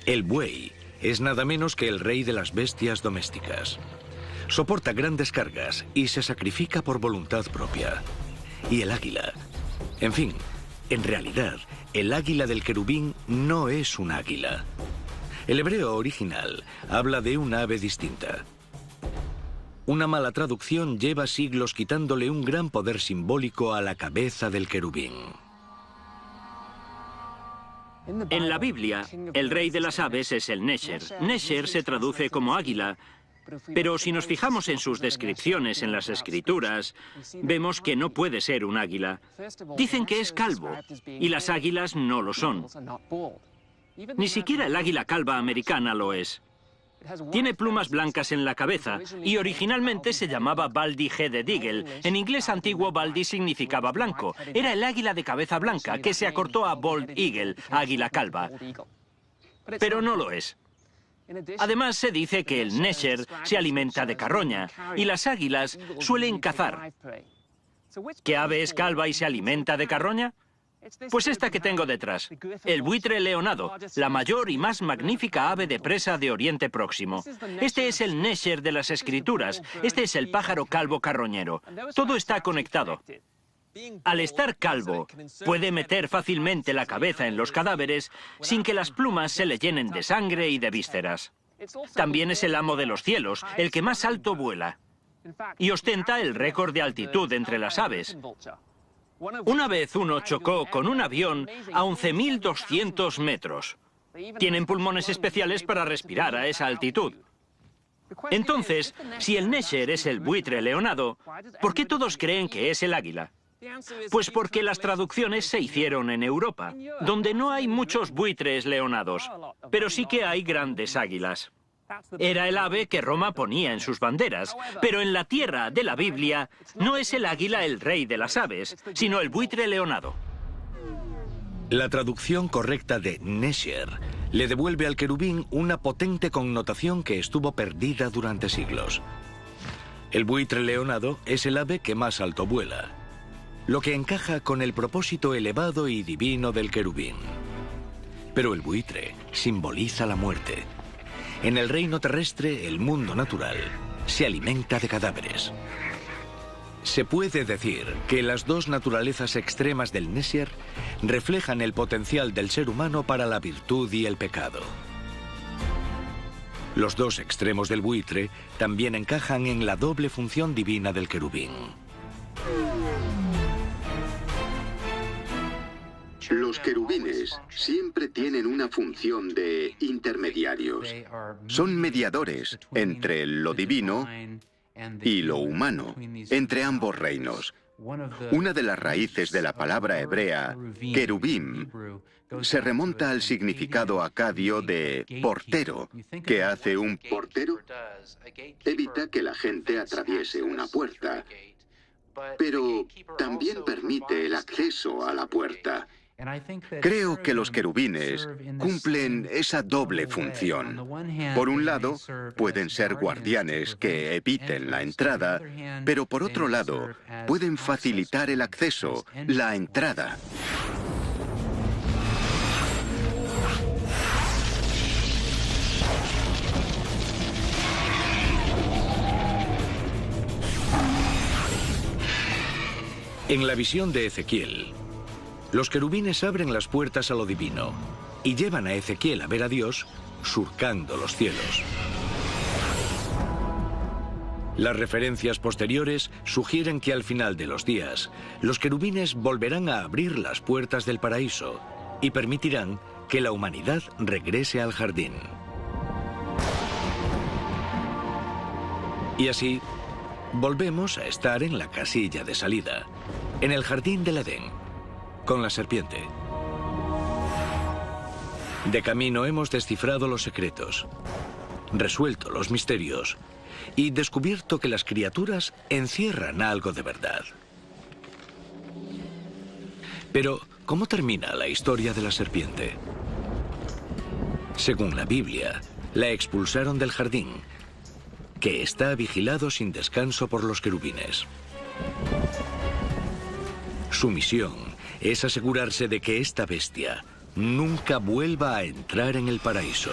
Speaker 1: El buey es nada menos que el rey de las bestias domésticas. Soporta grandes cargas y se sacrifica por voluntad propia. Y el águila. En fin, en realidad, el águila del querubín no es un águila. El hebreo original habla de un ave distinta. Una mala traducción lleva siglos quitándole un gran poder simbólico a la cabeza del querubín.
Speaker 5: En la Biblia, el rey de las aves es el Nesher. Nesher se traduce como águila, pero si nos fijamos en sus descripciones en las Escrituras, vemos que no puede ser un águila. Dicen que es calvo, y las águilas no lo son. Ni siquiera el águila calva americana lo es. Tiene plumas blancas en la cabeza y originalmente se llamaba Baldy-headed eagle. En inglés antiguo, Baldy significaba blanco. Era el águila de cabeza blanca que se acortó a Bald Eagle, águila calva. Pero no lo es. Además, se dice que el Nesher se alimenta de carroña y las águilas suelen cazar. ¿Qué ave es calva y se alimenta de carroña? Pues esta que tengo detrás, el buitre leonado, la mayor y más magnífica ave de presa de Oriente Próximo. Este es el Nesher de las Escrituras, este es el pájaro calvo carroñero. Todo está conectado. Al estar calvo, puede meter fácilmente la cabeza en los cadáveres sin que las plumas se le llenen de sangre y de vísceras. También es el amo de los cielos, el que más alto vuela. Y ostenta el récord de altitud entre las aves. Una vez uno chocó con un avión a 11.200 metros. Tienen pulmones especiales para respirar a esa altitud. Entonces, si el Nesher es el buitre leonado, ¿por qué todos creen que es el águila? Pues porque las traducciones se hicieron en Europa, donde no hay muchos buitres leonados, pero sí que hay grandes águilas. Era el ave que Roma ponía en sus banderas, pero en la tierra de la Biblia no es el águila el rey de las aves, sino el buitre leonado.
Speaker 1: La traducción correcta de Nesher le devuelve al querubín una potente connotación que estuvo perdida durante siglos. El buitre leonado es el ave que más alto vuela, lo que encaja con el propósito elevado y divino del querubín. Pero el buitre simboliza la muerte. En el reino terrestre, el mundo natural se alimenta de cadáveres. Se puede decir que las dos naturalezas extremas del Nesher reflejan el potencial del ser humano para la virtud y el pecado. Los dos extremos del buitre también encajan en la doble función divina del querubín.
Speaker 4: Los querubines siempre tienen una función de intermediarios. Son mediadores entre lo divino y lo humano, entre ambos reinos. Una de las raíces de la palabra hebrea, querubim, se remonta al significado acadio de portero. ¿Qué hace un portero? Evita que la gente atraviese una puerta, pero también permite el acceso a la puerta. Creo que los querubines cumplen esa doble función. Por un lado, pueden ser guardianes que eviten la entrada, pero por otro lado, pueden facilitar el acceso, la entrada.
Speaker 1: En la visión de Ezequiel, los querubines abren las puertas a lo divino y llevan a Ezequiel a ver a Dios surcando los cielos. Las referencias posteriores sugieren que al final de los días, los querubines volverán a abrir las puertas del paraíso y permitirán que la humanidad regrese al jardín. Y así, volvemos a estar en la casilla de salida, en el jardín del Edén, con la serpiente. De camino hemos descifrado los secretos, resuelto los misterios y descubierto que las criaturas encierran algo de verdad. Pero, ¿cómo termina la historia de la serpiente? Según la Biblia, la expulsaron del jardín, que está vigilado sin descanso por los querubines. Su misión es asegurarse de que esta bestia nunca vuelva a entrar en el paraíso.